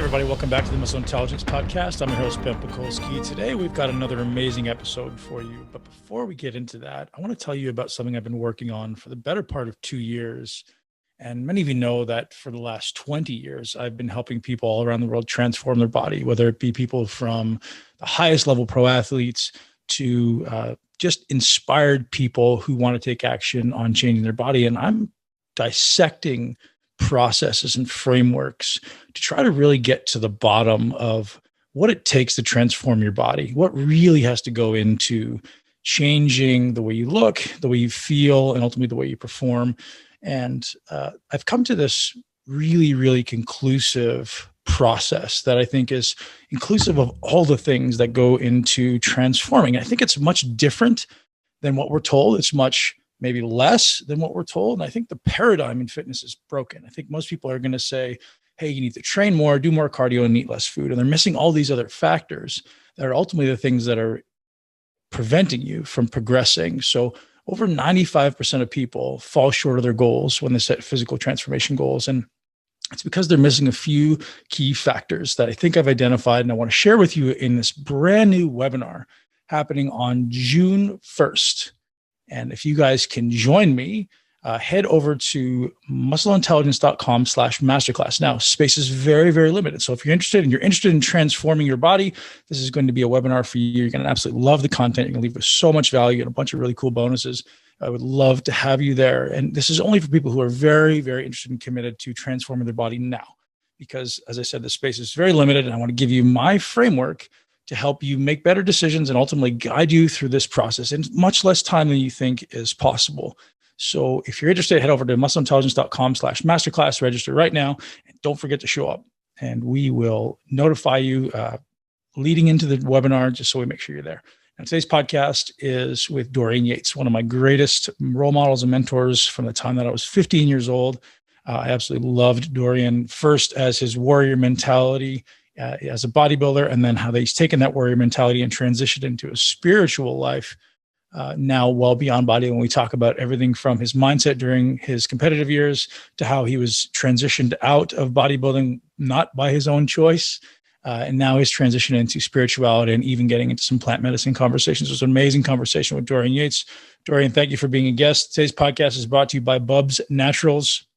Everybody, welcome back to the Muscle Intelligence Podcast. I'm your host, Ben Pakulski. Today, we've got another amazing episode for you. But before we get into that, I want to tell you about something I've been working on for the better part of 2 years. And many of you know that for the last 20 years, I've been helping people all around the world transform their body, whether it be people from the highest level pro athletes to just inspired people who want to take action on changing their body. And I'm dissecting processes and frameworks to try to really get to the bottom of what it takes to transform your body, what really has to go into changing the way you look, the way you feel, and ultimately the way you perform. And I've come to this really, really conclusive process that I think is inclusive of all the things that go into transforming. I think it's much different than what we're told. It's much maybe less than what we're told. And I think the paradigm in fitness is broken. I think most people are going to say, hey, you need to train more, do more cardio, and eat less food. And they're missing all these other factors that are ultimately the things that are preventing you from progressing. So over 95% of people fall short of their goals when they set physical transformation goals. And it's because they're missing a few key factors that I think I've identified. And I want to share with you in this brand new webinar happening on June 1st. And if you guys can join me, head over to muscleintelligence.com/masterclass. Now, space is very, very limited. So if you're interested in transforming your body, this is going to be a webinar for you. You're going to absolutely love the content. You're going to leave with so much value and a bunch of really cool bonuses. I would love to have you there. And this is only for people who are very, very interested and committed to transforming their body now. Because as I said, the space is very limited, and I want to give you my framework to help you make better decisions and ultimately guide you through this process in much less time than you think is possible. So if you're interested, head over to muscleintelligence.com/masterclass, register right now, and don't forget to show up. And we will notify you leading into the webinar, just so we make sure you're there. Now, today's podcast is with Dorian Yates, one of my greatest role models and mentors from the time that I was 15 years old. I absolutely loved Dorian, first as his warrior mentality, as a bodybuilder, and then how he's taken that warrior mentality and transitioned into a spiritual life now well beyond bodybuilding. We talk about everything from his mindset during his competitive years to how he was transitioned out of bodybuilding, not by his own choice, and now his transition into spirituality and even getting into some plant medicine conversations. It was an amazing conversation with Dorian Yates. Dorian, thank you for being a guest. Today's podcast is brought to you by Bubs Naturals.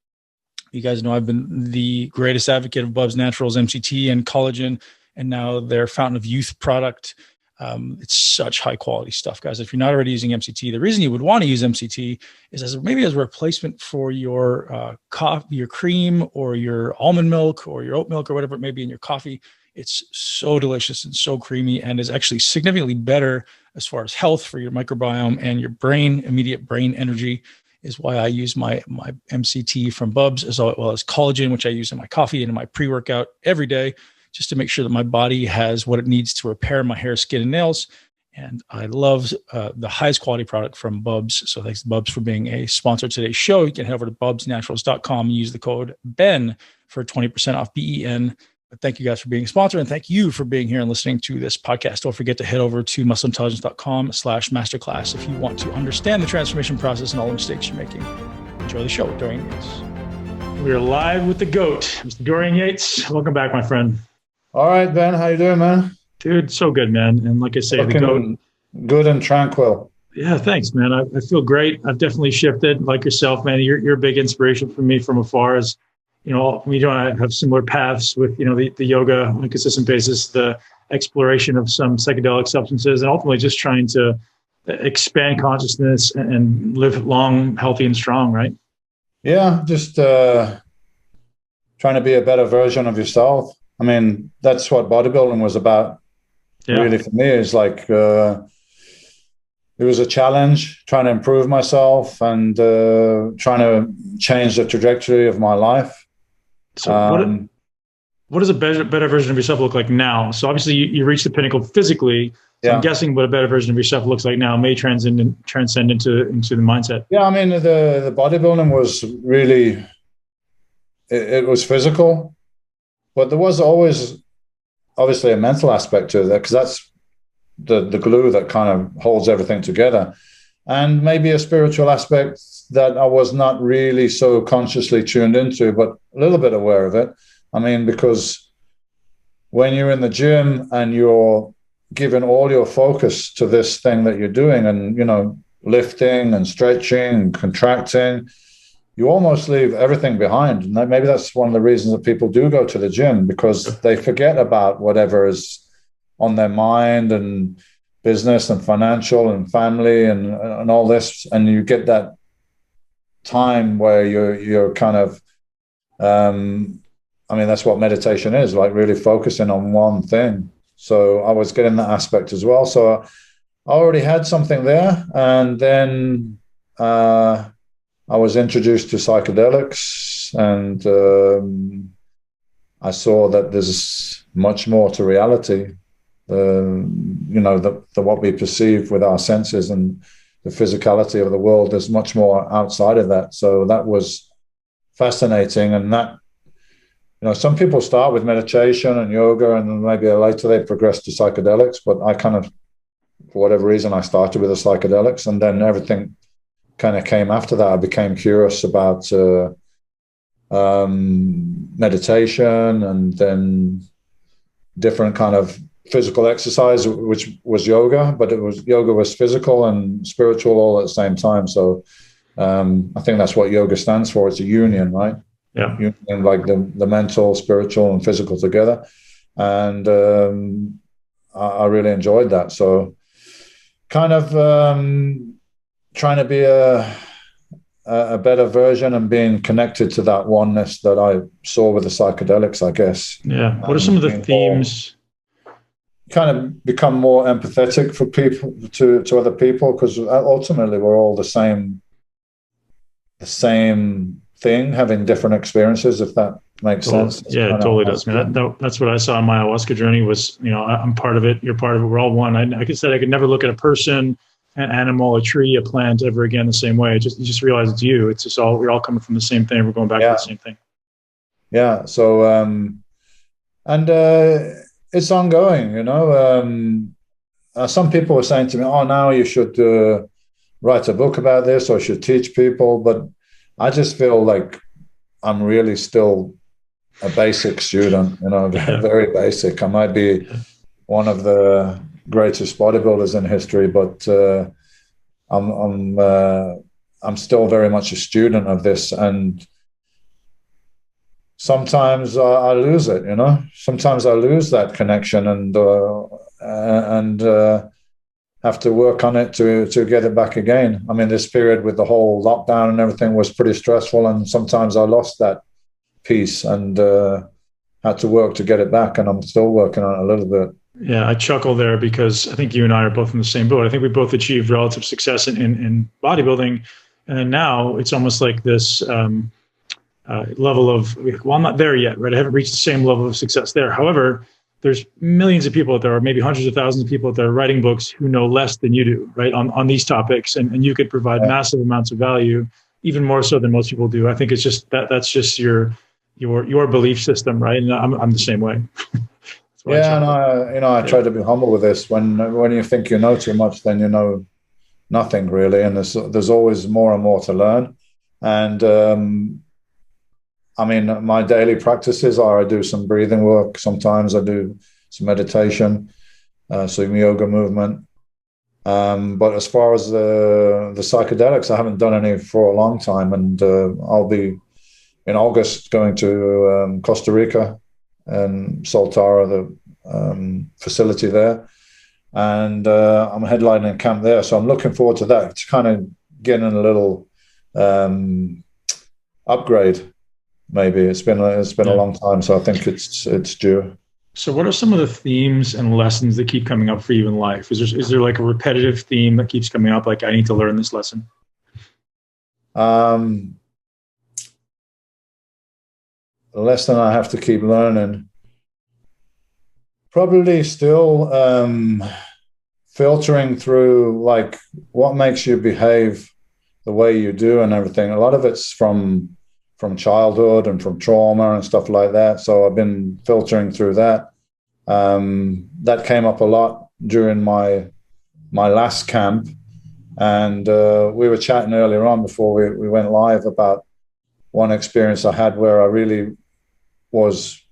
You guys know I've been the greatest advocate of Bubs Naturals, MCT, and collagen, and now their Fountain of Youth product. It's such high quality stuff, guys. If you're not already using MCT, the reason you would want to use MCT is as a replacement for your coffee, your cream, or your almond milk, or your oat milk, or whatever it may be in your coffee. It's so delicious and so creamy, and is actually significantly better as far as health for your microbiome and your brain, immediate brain energy. Is why I use my MCT from Bubs, as well as collagen, which I use in my coffee and in my pre-workout every day, just to make sure that my body has what it needs to repair my hair, skin, and nails. And I love the highest quality product from Bubs. So thanks to Bubs for being a sponsor of today's show. You can head over to bubsnaturals.com and use the code BEN for 20% off, BEN. But thank you guys for being a sponsor, and thank you for being here and listening to this podcast. Don't forget to head over to muscleintelligence.com/masterclass if you want to understand the transformation process and all the mistakes you're making. Enjoy the show with Dorian Yates. We are live with the GOAT, Mr. Dorian Yates. Welcome back, my friend. All right, Ben. How you doing, man? Dude, so good, man. And like I say, the GOAT. Good and tranquil. Yeah, thanks, man. I feel great. I've definitely shifted, like yourself, man. You're a big inspiration for me from afar. As you know, we don't have similar paths with, the yoga on a consistent basis, the exploration of some psychedelic substances, and ultimately just trying to expand consciousness and live long, healthy, and strong, right? Yeah, just trying to be a better version of yourself. I mean, that's what bodybuilding was about. Yeah. Really, for me, it's like it was a challenge, trying to improve myself and trying to change the trajectory of my life. So what does a better version of yourself look like now? So obviously you reached the pinnacle physically. So I'm guessing what a better version of yourself looks like now may transcend into the mindset. Yeah, I mean, the bodybuilding was really, it was physical, but there was always obviously a mental aspect to that, because that's the glue that kind of holds everything together. And maybe a spiritual aspect that I was not really so consciously tuned into, but a little bit aware of it. I mean, because when you're in the gym and you're giving all your focus to this thing that you're doing, and, you know, lifting and stretching and contracting, you almost leave everything behind. And maybe that's one of the reasons that people do go to the gym, because they forget about whatever is on their mind, and business and financial and family and all this. And you get that time where you're kind of, I mean, that's what meditation is, like really focusing on one thing. So I was getting that aspect as well. So I already had something there. And then I was introduced to psychedelics, and I saw that there's much more to reality. You know, the what we perceive with our senses and the physicality of the world, there's much more outside of that. So that was fascinating. And that, you know, some people start with meditation and yoga, and then maybe later they progress to psychedelics. But I kind of, for whatever reason, I started with the psychedelics, and then everything kind of came after that. I became curious about meditation, and then different kind of physical exercise, which was yoga, but yoga was physical and spiritual all at the same time. So I think that's what yoga stands for. It's a union, right? Yeah. Union, like the mental, spiritual, and physical together. And I really enjoyed that. So kind of trying to be a better version, and being connected to that oneness that I saw with the psychedelics, I guess. Yeah. What are some of the themes? Kind of become more empathetic for people, to other people, because ultimately we're all the same thing, having different experiences, if that makes sense. Yeah, it totally does. Man, that's what I saw on my ayahuasca journey was, you know, I'm part of it, you're part of it, we're all one. Like I said, I could never look at a person, an animal, a tree, a plant ever again the same way. You just realize it's you. It's just we're all coming from the same thing. We're going back to the same thing. Yeah. So it's ongoing, you know. Some people were saying to me, "Oh, now you should write a book about this, or should teach people." But I just feel like I'm really still a basic student, you know, very basic. I might be one of the greatest bodybuilders in history, but I'm still very much a student of this, and sometimes I lose it, you know. Sometimes I lose that connection, and have to work on it to get it back again. I mean, this period with the whole lockdown and everything was pretty stressful, and sometimes I lost that piece, and had to work to get it back, and I'm still working on it a little bit. Yeah, I chuckle there because I think you and I are both in the same boat. I think we both achieved relative success in bodybuilding, and then now it's almost like this level of, well, I'm not there yet, right? I haven't reached the same level of success there. However, there's millions of people out there, or maybe hundreds of thousands of people out there writing books who know less than you do, right, on these topics, and you could provide massive amounts of value, even more so than most people do. I think it's just that's just your belief system, right? And I'm the same way. Yeah, and I try to be humble with this. When you think you know too much, then you know nothing really, and there's always more and more to learn. And I mean, my daily practices are I do some breathing work. Sometimes I do some meditation, some yoga movement. But as far as the psychedelics, I haven't done any for a long time, and I'll be in August going to Costa Rica and Soltara, the facility there, and I'm headlining a camp there. So I'm looking forward to that. It's kind of getting a little upgrade. Maybe it's been a long time, so I think it's due. So what are some of the themes and lessons that keep coming up for you in life? Is there like a repetitive theme that keeps coming up, like I need to learn this lesson? The lesson I have to keep learning, probably still filtering through like what makes you behave the way you do and everything. A lot of it's from childhood and from trauma and stuff like that. So I've been filtering through that. That came up a lot during my last camp. And we were chatting earlier on before we went live about one experience I had where I really was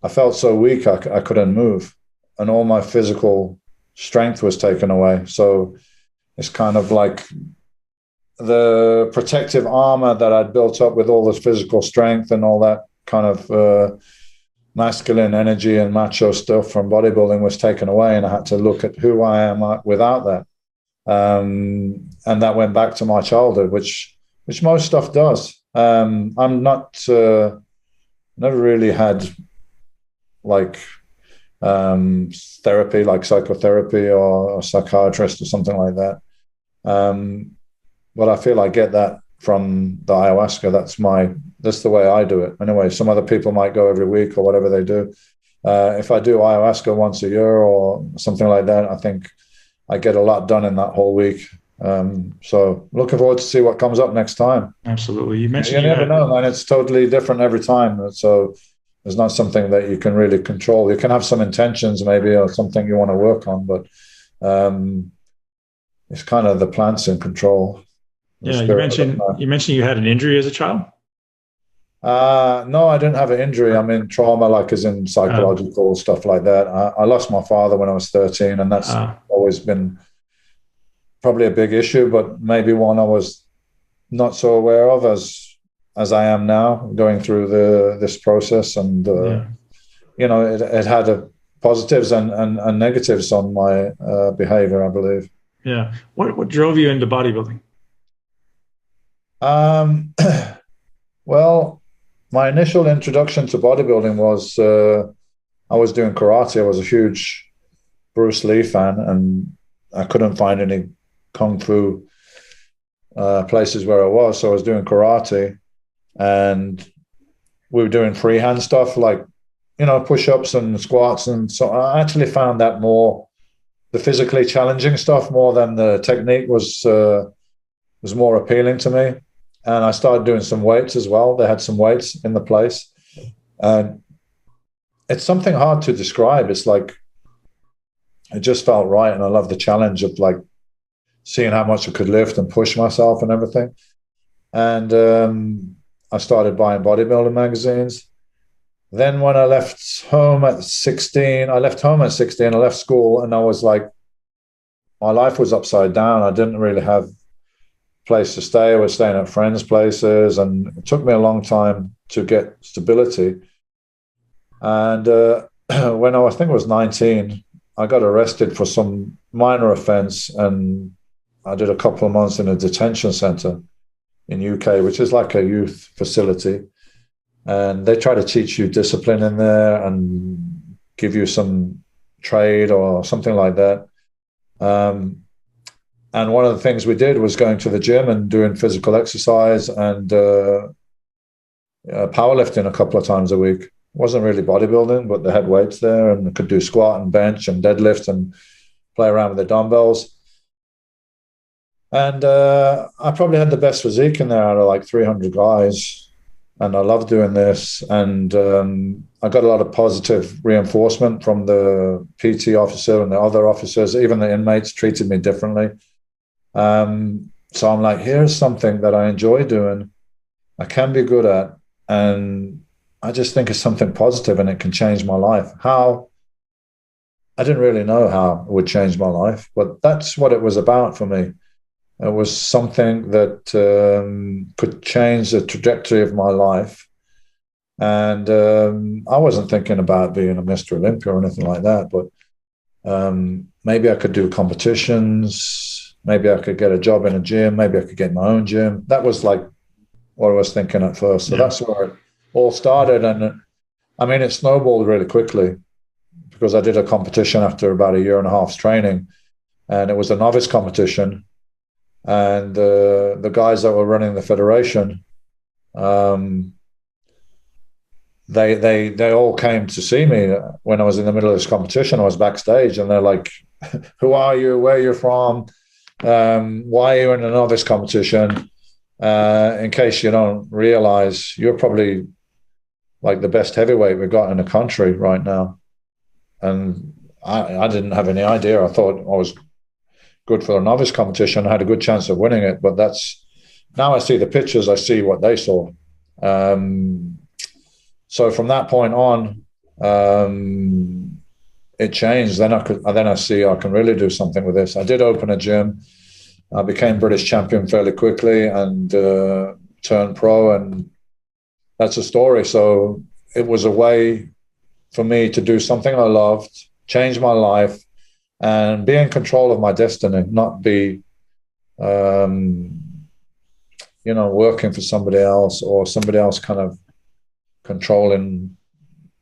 I felt so weak I couldn't move, and all my physical strength was taken away. So it's kind of like the protective armor that I'd built up with all this physical strength and all that kind of masculine energy and macho stuff from bodybuilding was taken away, and I had to look at who I am without that. And that went back to my childhood, which most stuff does. I'm not never really had like therapy, like psychotherapy or a psychiatrist or something like that. But I feel I get that from the ayahuasca. That's the way I do it. Anyway, some other people might go every week or whatever they do. If I do ayahuasca once a year or something like that, I think I get a lot done in that whole week. So looking forward to see what comes up next time. Absolutely. You mentioned you never know, man. It's totally different every time. So it's not something that you can really control. You can have some intentions maybe or something you want to work on, but it's kind of the plants in control. Yeah, you mentioned you had an injury as a child? No, I didn't have an injury. I mean, trauma, like as in psychological stuff like that. I lost my father when I was 13, and that's always been probably a big issue, but maybe one I was not so aware of as I am now, going through this process. And you know, it had positives and negatives on my behavior, I believe. Yeah. What drove you into bodybuilding? Well, my initial introduction to bodybuilding was I was doing karate. I was a huge Bruce Lee fan, and I couldn't find any kung fu places where I was. So I was doing karate, and we were doing freehand stuff like, you know, push-ups and squats. And so I actually found that more, the physically challenging stuff more than the technique was more appealing to me. And I started doing some weights as well. They had some weights in the place. And it's something hard to describe. It's like, it just felt right. And I love the challenge of like seeing how much I could lift and push myself and everything. And I started buying bodybuilding magazines. Then when I left home at 16, I left school, and I was like, my life was upside down. I didn't really have place to stay. I was staying at friends' places, and it took me a long time to get stability. And when I think I was 19, I got arrested for some minor offense, and I did a couple of months in a detention center in UK, which is like a youth facility. And they try to teach you discipline in there and give you some trade or something like that. And one of the things we did was going to the gym and doing physical exercise and powerlifting a couple of times a week. It wasn't really bodybuilding, but they had weights there, and I could do squat and bench and deadlift and play around with the dumbbells. And I probably had the best physique in there out of like 300 guys. And I loved doing this. And I got a lot of positive reinforcement from the PT officer and the other officers. Even the inmates treated me differently. So I'm like, here's something that I enjoy doing, I can be good at, and I just think it's something positive and it can change my life. How? I didn't really know how it would change my life, but that's what it was about for me. It was something that could change the trajectory of my life. And I wasn't thinking about being a Mr. Olympia or anything like that, but maybe I could do competitions. Maybe I could get a job in a gym. Maybe I could get my own gym. That was like what I was thinking at first. So that's where it all started. And I mean, it snowballed really quickly because I did a competition after about 1.5 years training, and it was a novice competition. And the guys that were running the federation, they all came to see me when I was in the middle of this competition. I was backstage, and they're like, "Who are you? Where are you from? Why are you in a novice competition? In case you don't realize, you're probably like the best heavyweight we've got in the country right now." And I didn't have any idea. I thought I was good for a novice competition. I had a good chance of winning it, but now I see the pictures, I see what they saw. So from that point on, it changed. Then I see I can really do something with this. I did open a gym. I became British champion fairly quickly and turned pro, and that's a story. So it was a way for me to do something I loved, change my life, and be in control of my destiny, not be, working for somebody else or somebody else kind of controlling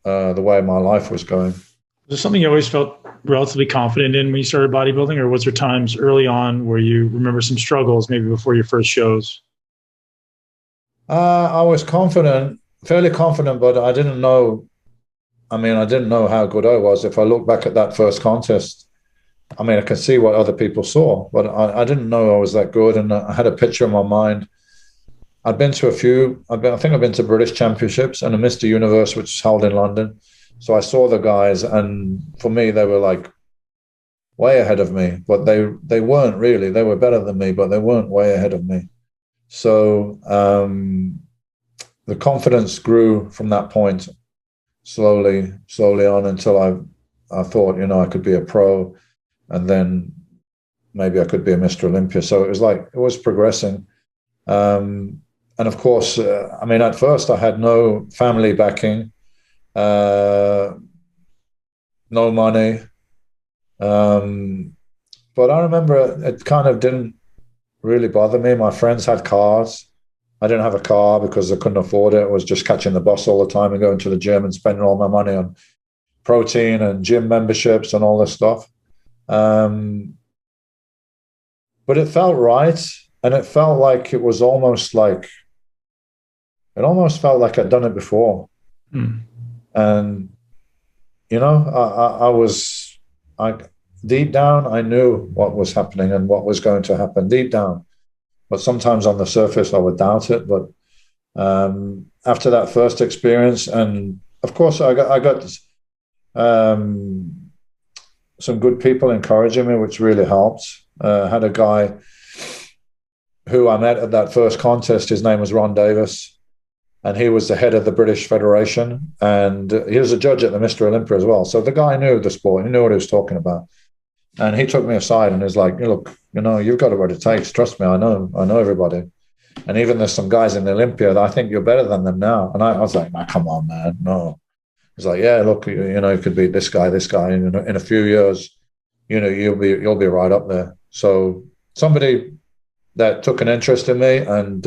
the way my life was going. Was there something you always felt relatively confident in when you started bodybuilding, or was there times early on where you remember some struggles, maybe before your first shows? I was confident, fairly confident, but I didn't know. I didn't know how good I was. If I look back at that first contest, I can see what other people saw, but I didn't know I was that good. And I had a picture in my mind. I've been to a few. I think I've been to British Championships and a Mr. Universe, which is held in London. So I saw the guys, and for me, they were like way ahead of me. But they weren't really. They were better than me, but they weren't way ahead of me. So the confidence grew from that point, slowly on, until I thought, I could be a pro, and then maybe I could be a Mr. Olympia. So it was progressing. And of course, at first I had no family backing, no money. But I remember it kind of didn't really bother me. My friends had cars. I didn't have a car because I couldn't afford it. I was just catching the bus all the time and going to the gym and spending all my money on protein and gym memberships and all this stuff. But it felt right. And it felt like it almost felt like I'd done it before. And, I deep down, I knew what was happening and what was going to happen deep down. But sometimes on the surface, I would doubt it. But after that first experience, and of course, I got some good people encouraging me, which really helped. I had a guy who I met at that first contest. His name was Ron Davis, and he was the head of the British Federation, and he was a judge at the Mr. Olympia as well. So the guy knew the sport. He knew what he was talking about. And he took me aside and was like, look, you've got what it takes. Trust me, I know everybody. And even there's some guys in the Olympia that I think you're better than them now. And I was like, nah, come on, man, no. He's like, yeah, look, you could beat this guy, and in a few years, you'll be right up there. So somebody that took an interest in me and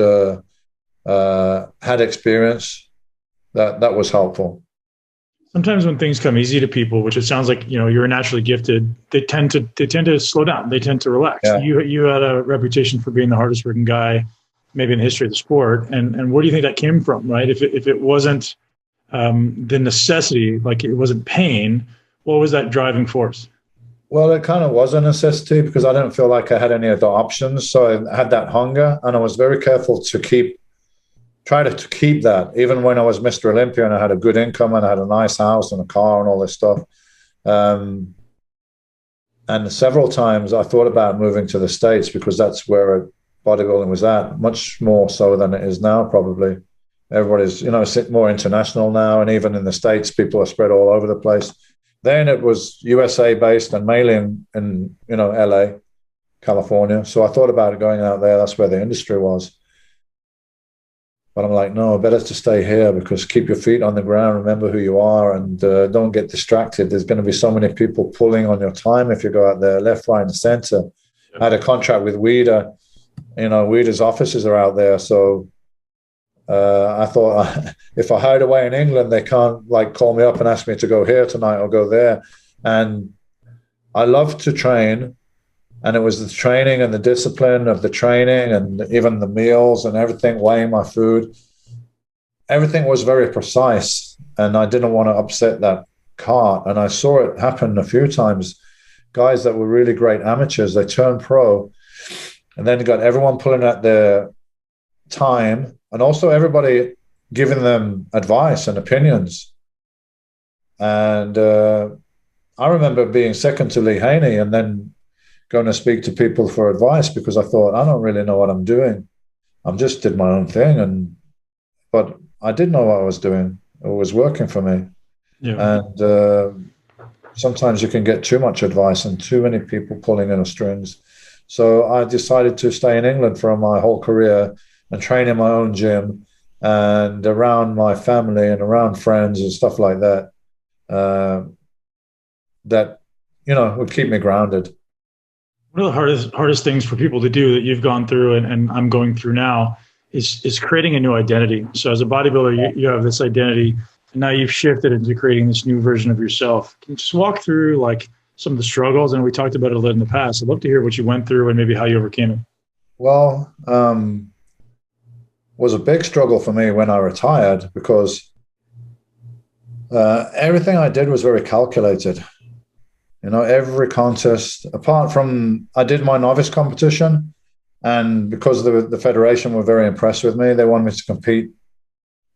had experience, that was helpful. Sometimes when things come easy to people, which it sounds like you're naturally gifted, they tend to slow down. They tend to relax. Yeah. You had a reputation for being the hardest working guy, maybe in the history of the sport. And where do you think that came from? Right? If it wasn't the necessity, like it wasn't pain, what was that driving force? Well, it kind of was a necessity because I didn't feel like I had any other options. So I had that hunger, and I was very careful to try to keep that, even when I was Mr. Olympia and I had a good income and I had a nice house and a car and all this stuff. And several times I thought about moving to the States because that's where bodybuilding was at, much more so than it is now, probably. Everybody's, more international now. And even in the States, people are spread all over the place. Then it was USA based and mainly in LA, California. So I thought about going out there. That's where the industry was. But I'm like, no, better to stay here because keep your feet on the ground, remember who you are, and don't get distracted. There's going to be so many people pulling on your time if you go out there, left, right, and center. I had a contract with Weider. Weider's offices are out there. So I thought if I hide away in England, they can't call me up and ask me to go here tonight or go there. And I love to train. And it was the training and the discipline of the training and even the meals and everything, weighing my food. Everything was very precise, and I didn't want to upset that cart. And I saw it happen a few times. Guys that were really great amateurs, they turned pro, and then got everyone pulling at their time, and also everybody giving them advice and opinions. And I remember being second to Lee Haney and then going to speak to people for advice because I thought, I don't really know what I'm doing. I just did my own thing. But I did know what I was doing. It was working for me. Yeah. And sometimes you can get too much advice and too many people pulling in the strings. So I decided to stay in England for my whole career and train in my own gym and around my family and around friends and stuff like that. That would keep me grounded. One of the hardest things for people to do that you've gone through and I'm going through now is creating a new identity. So as a bodybuilder, you have this identity, and now you've shifted into creating this new version of yourself. Can you just walk through like some of the struggles? And we talked about it a little in the past. I'd love to hear what you went through and maybe how you overcame it. Well, was a big struggle for me when I retired because everything I did was very calculated. Every contest, apart from I did my novice competition, and because the federation were very impressed with me, they wanted me to compete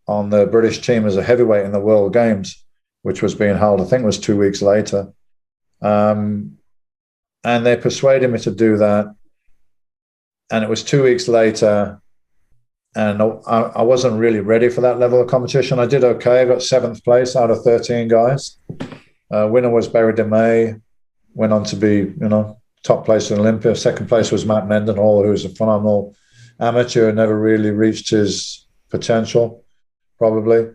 on the British team as a heavyweight in the World Games, which was being held, I think it was 2 weeks later. And they persuaded me to do that. And it was 2 weeks later, and I wasn't really ready for that level of competition. I did okay. I got 7th place out of 13 guys. Winner was Ben May, went on to be, top place in Olympia. 2nd place was Matt Mendenhall, who was a phenomenal amateur, never really reached his potential, probably.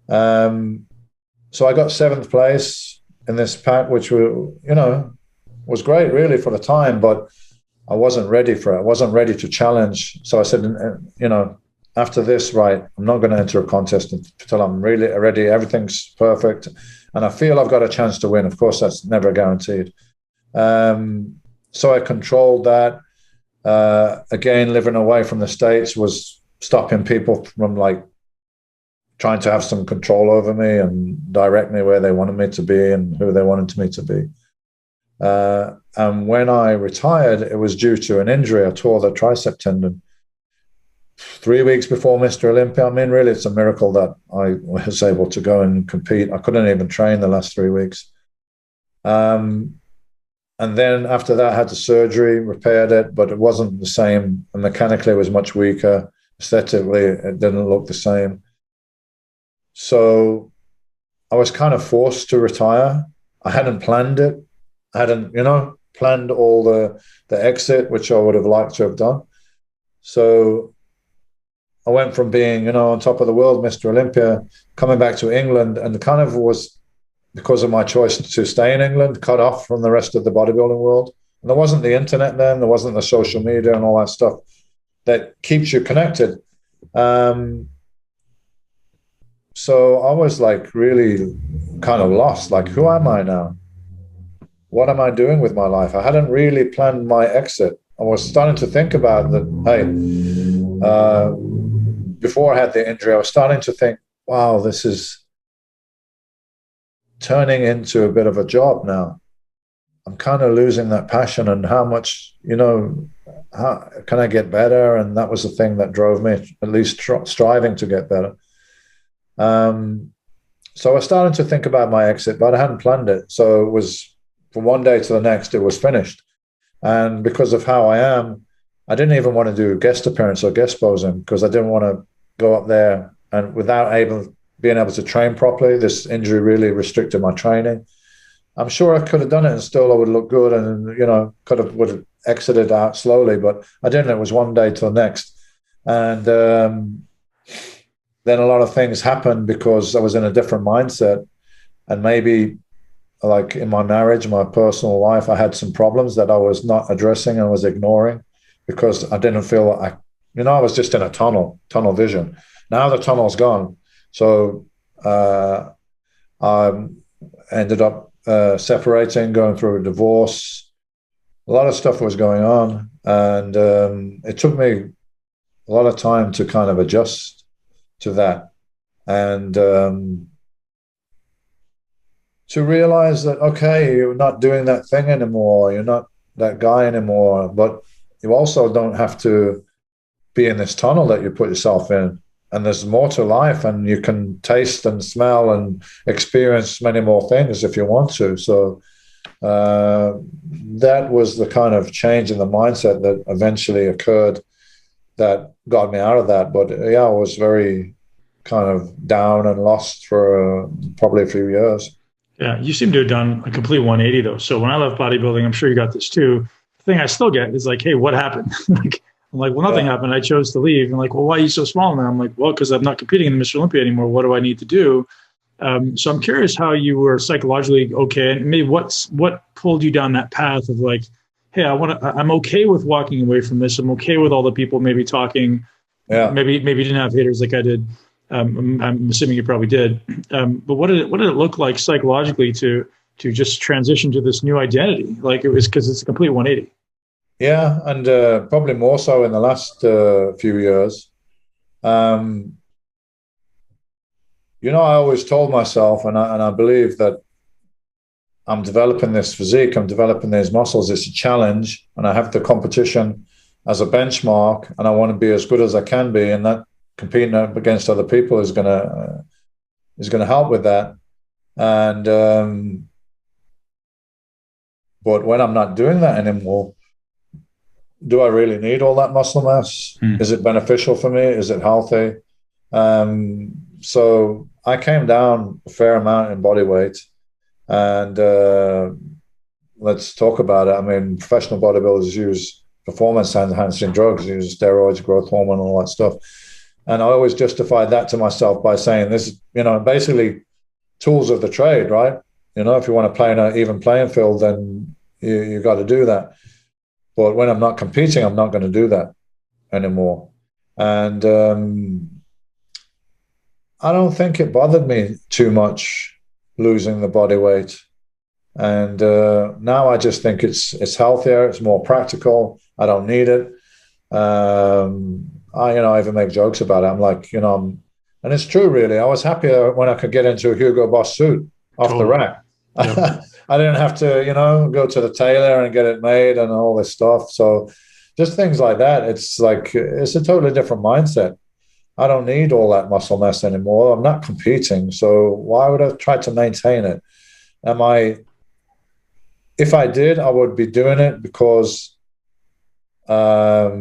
So I got 7th place in this pack, which was great really for the time, but I wasn't ready for it. I wasn't ready to challenge. So I said, after this, right, I'm not going to enter a contest until I'm really ready. Everything's perfect. And I feel I've got a chance to win. Of course, that's never guaranteed. So I controlled that. Again, living away from the States was stopping people from trying to have some control over me and direct me where they wanted me to be and who they wanted me to be. And when I retired, it was due to an injury. I tore the tricep tendon 3 weeks before Mr. Olympia. I mean, really, it's a miracle that I was able to go and compete. I couldn't even train the last 3 weeks. And then after that, I had the surgery, repaired it, but it wasn't the same. And mechanically, it was much weaker. Aesthetically, it didn't look the same. So I was kind of forced to retire. I hadn't planned it. I hadn't, planned all the exit, which I would have liked to have done. So I went from being, on top of the world, Mr. Olympia, coming back to England, and kind of was, because of my choice to stay in England, cut off from the rest of the bodybuilding world. And there wasn't the internet then, there wasn't the social media and all that stuff that keeps you connected. So I was really kind of lost. Who am I now? What am I doing with my life? I hadn't really planned my exit. I was starting to think about that. Hey, before I had the injury, I was starting to think, wow, this is turning into a bit of a job now. I'm kind of losing that passion and how much, how can I get better? And that was the thing that drove me, at least striving to get better. So I was starting to think about my exit, but I hadn't planned it. So it was from one day to the next, it was finished. And because of how I am, I didn't even want to do guest appearance or guest posing because I didn't want to go up there and without being able to train properly. This injury really restricted my training. I'm sure I could have done it and still I would look good and, would have exited out slowly, but I didn't. It was one day to the next. And then a lot of things happened because I was in a different mindset. And maybe in my marriage, my personal life, I had some problems that I was not addressing and was ignoring because I didn't feel I was just in a tunnel vision. Now the tunnel's gone. So I ended up separating, going through a divorce. A lot of stuff was going on. And it took me a lot of time to kind of adjust to that. And to realize that, okay, you're not doing that thing anymore. You're not that guy anymore. But you also don't have to be in this tunnel that you put yourself in. And there's more to life, and you can taste and smell and experience many more things if you want to. So that was the kind of change in the mindset that eventually occurred that got me out of that. But yeah, I was very kind of down and lost for probably a few years. Yeah, you seem to have done a complete 180 though. So when I left bodybuilding, I'm sure you got this too. The thing I still get is like, hey, what happened? I'm like, well, nothing happened. I chose to leave. And like, well, why are you so small now? I'm like, well, because I'm not competing in the Mr. Olympia anymore. What do I need to do? So I'm curious how you were psychologically okay, and maybe what pulled you down that path of like, hey, I'm okay with walking away from this. I'm okay with all the people maybe talking. Yeah. Maybe you didn't have haters like I did. I'm assuming you probably did. But what did it look like psychologically to just transition to this new identity? Like it was because it's a complete 180. Yeah, and probably more so in the last few years. You know, I always told myself, and I believe that I'm developing this physique, I'm developing these muscles. It's a challenge, and I have the competition as a benchmark, and I want to be as good as I can be, and that competing against other people is gonna help with that. And but when I'm not doing that anymore, do I really need all that muscle mass? Is it beneficial for me? Is it healthy? So I came down a fair amount in body weight, and let's talk about it. I mean, professional bodybuilders use performance-enhancing drugs, use steroids, growth hormone, all that stuff. And I always justified that to myself by saying this is, you know, basically tools of the trade, right? You know, if you want to play in an even playing field, then you got to do that. But when I'm not competing, I'm not going to do that anymore. And I don't think it bothered me too much losing the body weight. And now I just think it's healthier, it's more practical. I don't need it. I even make jokes about it. I'm like, and it's true, really. I was happier when I could get into a Hugo Boss suit off the rack. Yeah. I didn't have to, go to the tailor and get it made and all this stuff. So just things like that. It's like, it's a totally different mindset. I don't need all that muscle mass anymore. I'm not competing. So why would I try to maintain it? If I did, I would be doing it because I'll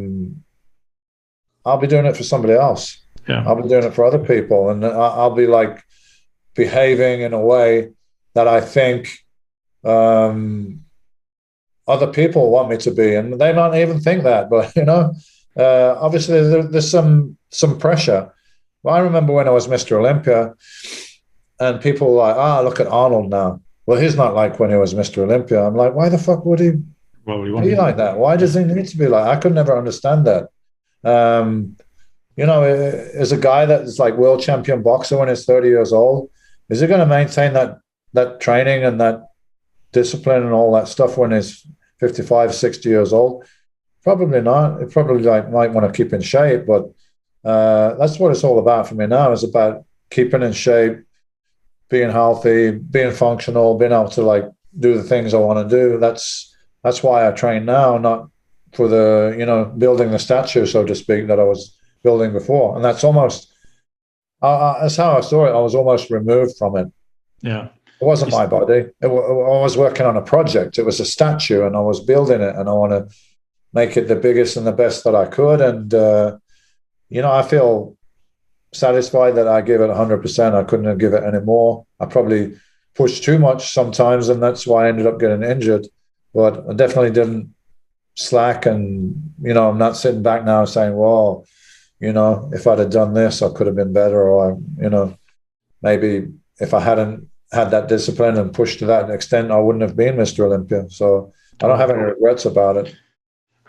be doing it for somebody else. Yeah. I'll be doing it for other people. And I'll be like behaving in a way that I think other people want me to be. And they might even think that, but, obviously there's some pressure. Well, I remember when I was Mr. Olympia and people were like, look at Arnold now. Well, he's not like when he was Mr. Olympia. I'm like, why the fuck would he be like that? Why does he need to be like? I could never understand that. As a guy that's like world champion boxer when he's 30 years old, is he going to maintain that training and that discipline and all that stuff when he's 55, 60 years old? Probably not. It probably might want to keep in shape, but that's what it's all about for me now. It's about keeping in shape, being healthy, being functional, being able to do the things I want to do. That's why I train now, not for the building the statue, so to speak, that I was building before. And that's almost that's how I saw it. I was almost removed from it. Yeah, it wasn't my body. I was working on a project. It was a statue, and I was building it, and I want to make it the biggest and the best that I could. And I feel satisfied that I give it 100%. I couldn't give it any more. I probably pushed too much sometimes, and that's why I ended up getting injured. But I definitely didn't slack. And I'm not sitting back now saying, well, if I'd have done this, I could have been better. Or maybe if I hadn't had that discipline and pushed to that extent, I wouldn't have been Mr. Olympia. So I don't have any regrets about it.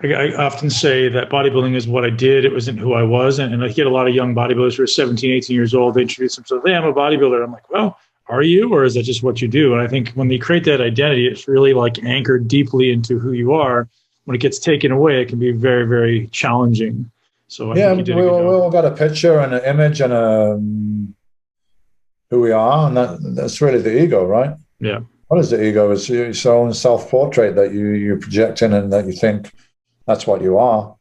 I often say that bodybuilding is what I did. It wasn't who I was. And I get a lot of young bodybuilders who are 17, 18 years old. They introduce themselves, hey, I'm a bodybuilder. I'm like, well, are you? Or is that just what you do? And I think when they create that identity, it's really anchored deeply into who you are. When it gets taken away, it can be very, very challenging. So I think you did we all got a picture and an image and who we are. And that's really the ego, right? Yeah. What is the ego? It's your own self-portrait that you project in and that you think that's what you are.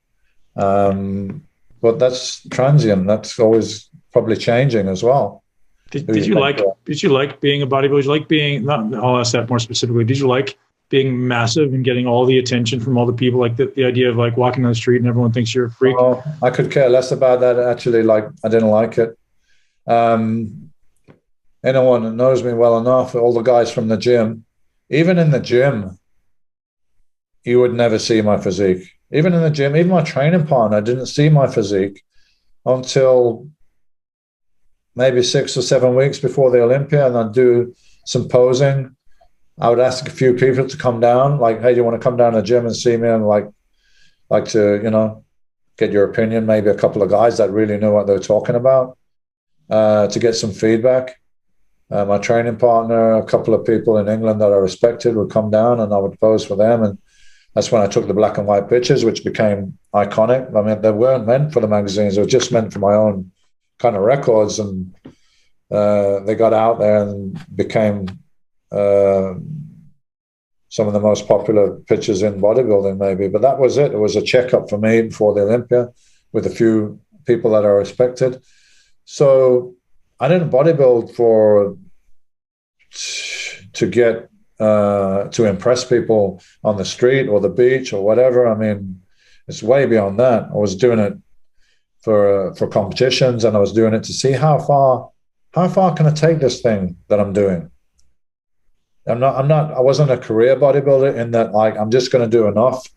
But that's transient. That's always probably changing as well. Did you like being a bodybuilder? Did you like being, I'll ask that more specifically. Did you like being massive and getting all the attention from all the people? Like the idea of walking down the street and everyone thinks you're a freak? I could care less about that. Actually, I didn't like it. Anyone that knows me well enough, all the guys from the gym, even in the gym, you would never see my physique. Even in the gym, even my training partner didn't see my physique until maybe 6 or 7 weeks before the Olympia, and I'd do some posing. I would ask a few people to come down, like, hey, do you want to come down to the gym and see me? And like to, get your opinion, maybe a couple of guys that really knew what they were talking about, to get some feedback. My training partner, a couple of people in England that I respected would come down and I would pose for them. And that's when I took the black and white pictures, which became iconic. I mean, they weren't meant for the magazines. They were just meant for my own kind of records. And they got out there and became some of the most popular pictures in bodybuilding, maybe. But that was it. It was a checkup for me before the Olympia with a few people that I respected. So I didn't bodybuild to get to impress people on the street or the beach or whatever. I mean, it's way beyond that. I was doing it for competitions, and I was doing it to see how far can I take this thing that I'm doing. I wasn't a career bodybuilder in that, like, I'm just going to do enough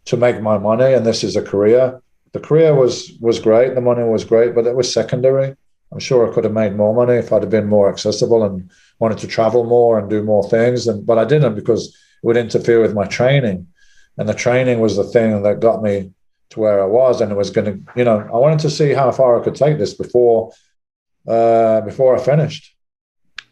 to make my money, and this is a career. The career was great, the money was great, but it was secondary. I'm sure I could have made more money if I'd have been more accessible and wanted to travel more and do more things. But I didn't, because it would interfere with my training. And the training was the thing that got me to where I was. And it was going to, I wanted to see how far I could take this before I finished.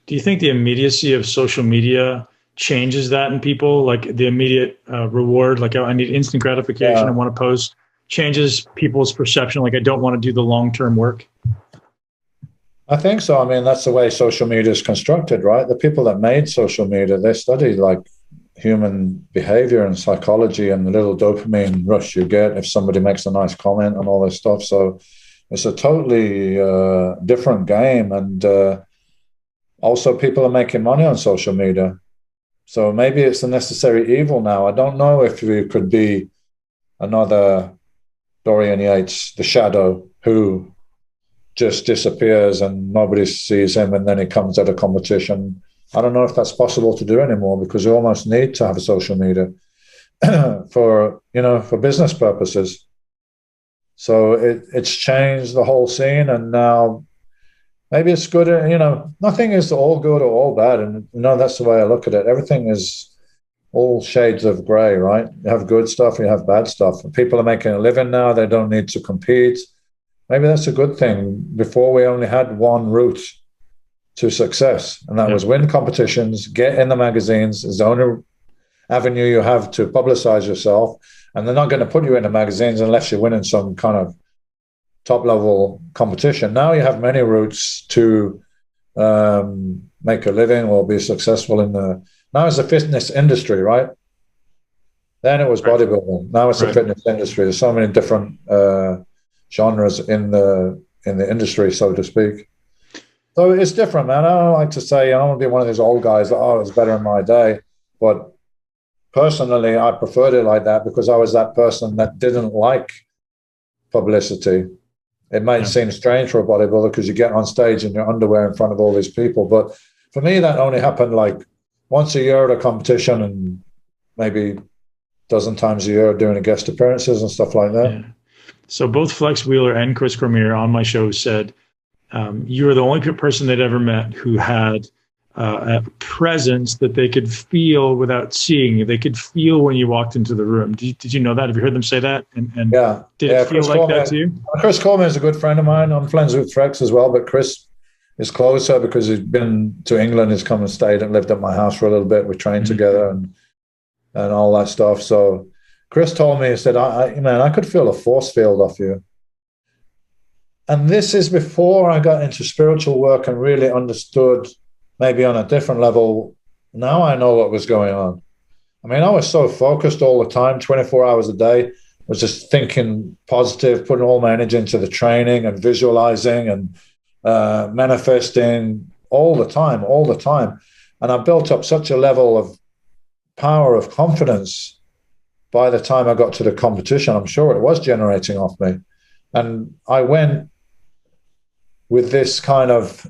Do you think the immediacy of social media changes that in people? Like the immediate reward, like, oh, I need instant gratification, I want to post, changes people's perception, like I don't want to do the long-term work? I think so. I mean, that's the way social media is constructed, right? The people that made social media, they studied like human behavior and psychology and the little dopamine rush you get if somebody makes a nice comment and all this stuff. So it's a totally different game. And also people are making money on social media. So maybe it's a necessary evil now. I don't know if you could be another Dorian Yates, the shadow, who just disappears and nobody sees him, and then he comes at a competition. I don't know if that's possible to do anymore, because you almost need to have a social media for business purposes. So it's changed the whole scene, and now maybe it's good. Nothing is all good or all bad, and that's the way I look at it. Everything is all shades of gray, right? You have good stuff, you have bad stuff. People are making a living now; they don't need to compete. Maybe that's a good thing. Before, we only had one route to success, and that was win competitions, get in the magazines. It's the only avenue you have to publicize yourself, and they're not going to put you in the magazines unless you're winning some kind of top-level competition. Now you have many routes to make a living or be successful in the... Now it's a fitness industry, right? Then it was bodybuilding. Now it's a fitness industry. There's so many different genres in the industry, so to speak. So it's different, man. I don't like to say, I don't want to be one of those old guys that, it was better in my day. But personally, I preferred it like that because I was that person that didn't like publicity. It might seem strange for a bodybuilder because you get on stage in your underwear in front of all these people. But for me, that only happened like once a year at a competition, and maybe a dozen times a year doing guest appearances and stuff like that. Yeah. So both Flex Wheeler and Chris Cormier on my show said you were the only person they'd ever met who had a presence that they could feel without seeing you. They could feel when you walked into the room. Did you know that? Have you heard them say that? And did it feel like that to you? Chris Cormier is a good friend of mine. I'm friends with Flex as well, but Chris is closer because he's been to England. He's come and stayed and lived at my house for a little bit. We trained together and all that stuff. So Chris told me, he said, I could feel a force field off you. And this is before I got into spiritual work and really understood, maybe on a different level. Now I know what was going on. I mean, I was so focused all the time, 24 hours a day, was just thinking positive, putting all my energy into the training and visualizing and manifesting all the time. And I built up such a level of power, of confidence. By the time I got to the competition, I'm sure it was generating off me. And I went with this kind of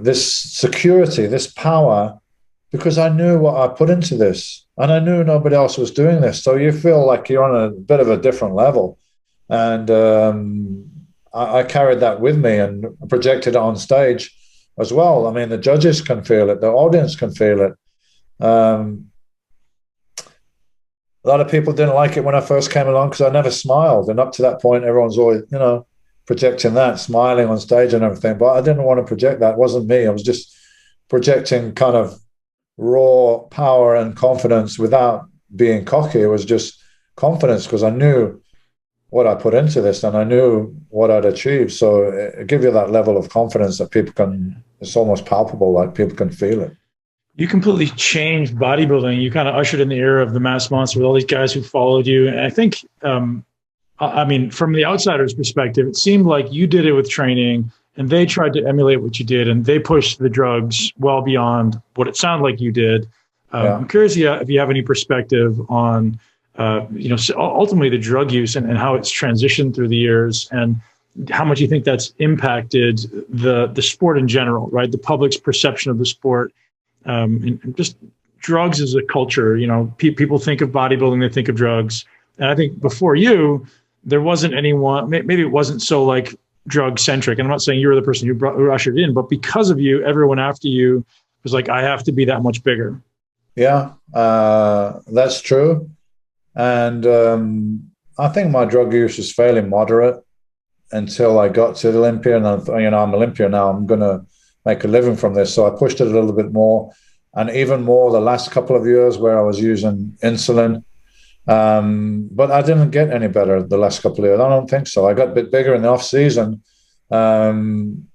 this security, this power, because I knew what I put into this, and I knew nobody else was doing this. So you feel like you're on a bit of a different level. And I carried that with me and projected it on stage as well. I mean, the judges can feel it, the audience can feel it. A lot of people didn't like it when I first came along because I never smiled. And up to that point, everyone's always, projecting that, smiling on stage and everything. But I didn't want to project that. It wasn't me. I was just projecting kind of raw power and confidence without being cocky. It was just confidence because I knew what I put into this and I knew what I'd achieved. So it gives you that level of confidence that people can, it's almost palpable, like people can feel it. You completely changed bodybuilding. You kind of ushered in the era of the mass monster with all these guys who followed you. And I think, I mean, from the outsider's perspective, it seemed like you did it with training and they tried to emulate what you did and they pushed the drugs well beyond what it sounded like you did. I'm curious if you have any perspective on, ultimately the drug use and how it's transitioned through the years and how much you think that's impacted the sport in general, right? The public's perception of the sport. And just drugs as a culture, people think of bodybuilding, they think of drugs. And I think before you, there wasn't anyone, maybe it wasn't so like drug centric. And I'm not saying you were the person who ushered in, but because of you, everyone after you was like, I have to be that much bigger. Yeah, that's true. And I think my drug use was fairly moderate until I got to Olympia. And I'm Olympia now, I'm going to make a living from this. So I pushed it a little bit more and even more the last couple of years where I was using insulin. But I didn't get any better the last couple of years. I don't think so. I got a bit bigger in the off season. And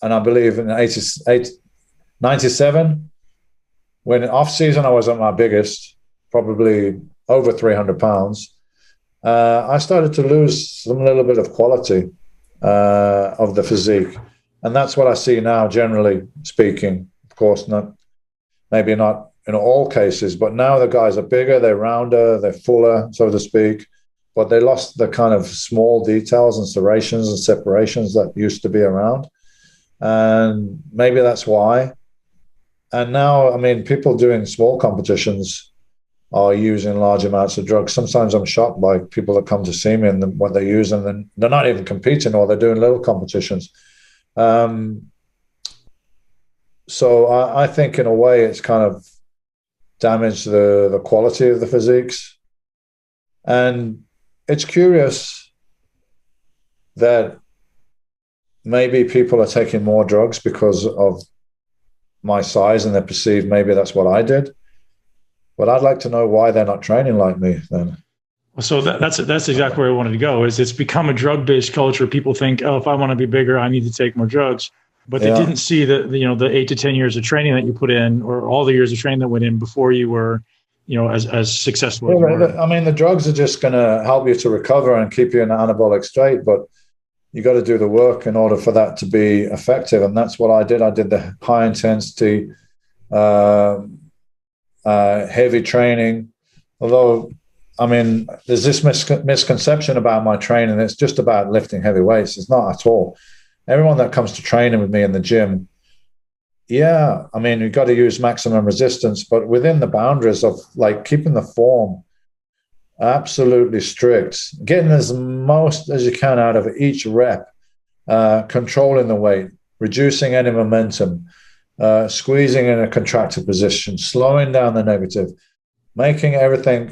I believe in 97, when off season I was at my biggest, probably over 300 pounds. I started to lose a little bit of quality of the physique. And that's what I see now, generally speaking. Of course, maybe not in all cases, but now the guys are bigger, they're rounder, they're fuller, so to speak. But they lost the kind of small details and serrations and separations that used to be around. And maybe that's why. And now, I mean, people doing small competitions are using large amounts of drugs. Sometimes I'm shocked by people that come to see me and what they use, and then they're not even competing or they're doing little competitions. So I think in a way it's kind of damaged the quality of the physiques. And it's curious that maybe people are taking more drugs because of my size and they perceive maybe that's what I did. But I'd like to know why they're not training like me then. So that's exactly where I wanted to go. Is it's become a drug-based culture. People think, oh, if I want to be bigger, I need to take more drugs. But they didn't see the 8 to 10 years of training that you put in, or all the years of training that went in before you were, as successful. I mean, the drugs are just going to help you to recover and keep you in an anabolic state, but you got to do the work in order for that to be effective. And that's what I did. I did the high intensity, heavy training. Although, I mean, there's this misconception about my training. It's just about lifting heavy weights. It's not at all. Everyone that comes to training with me in the gym, I mean, you've got to use maximum resistance, but within the boundaries of like keeping the form absolutely strict, getting as most as you can out of each rep, controlling the weight, reducing any momentum, squeezing in a contracted position, slowing down the negative, making everything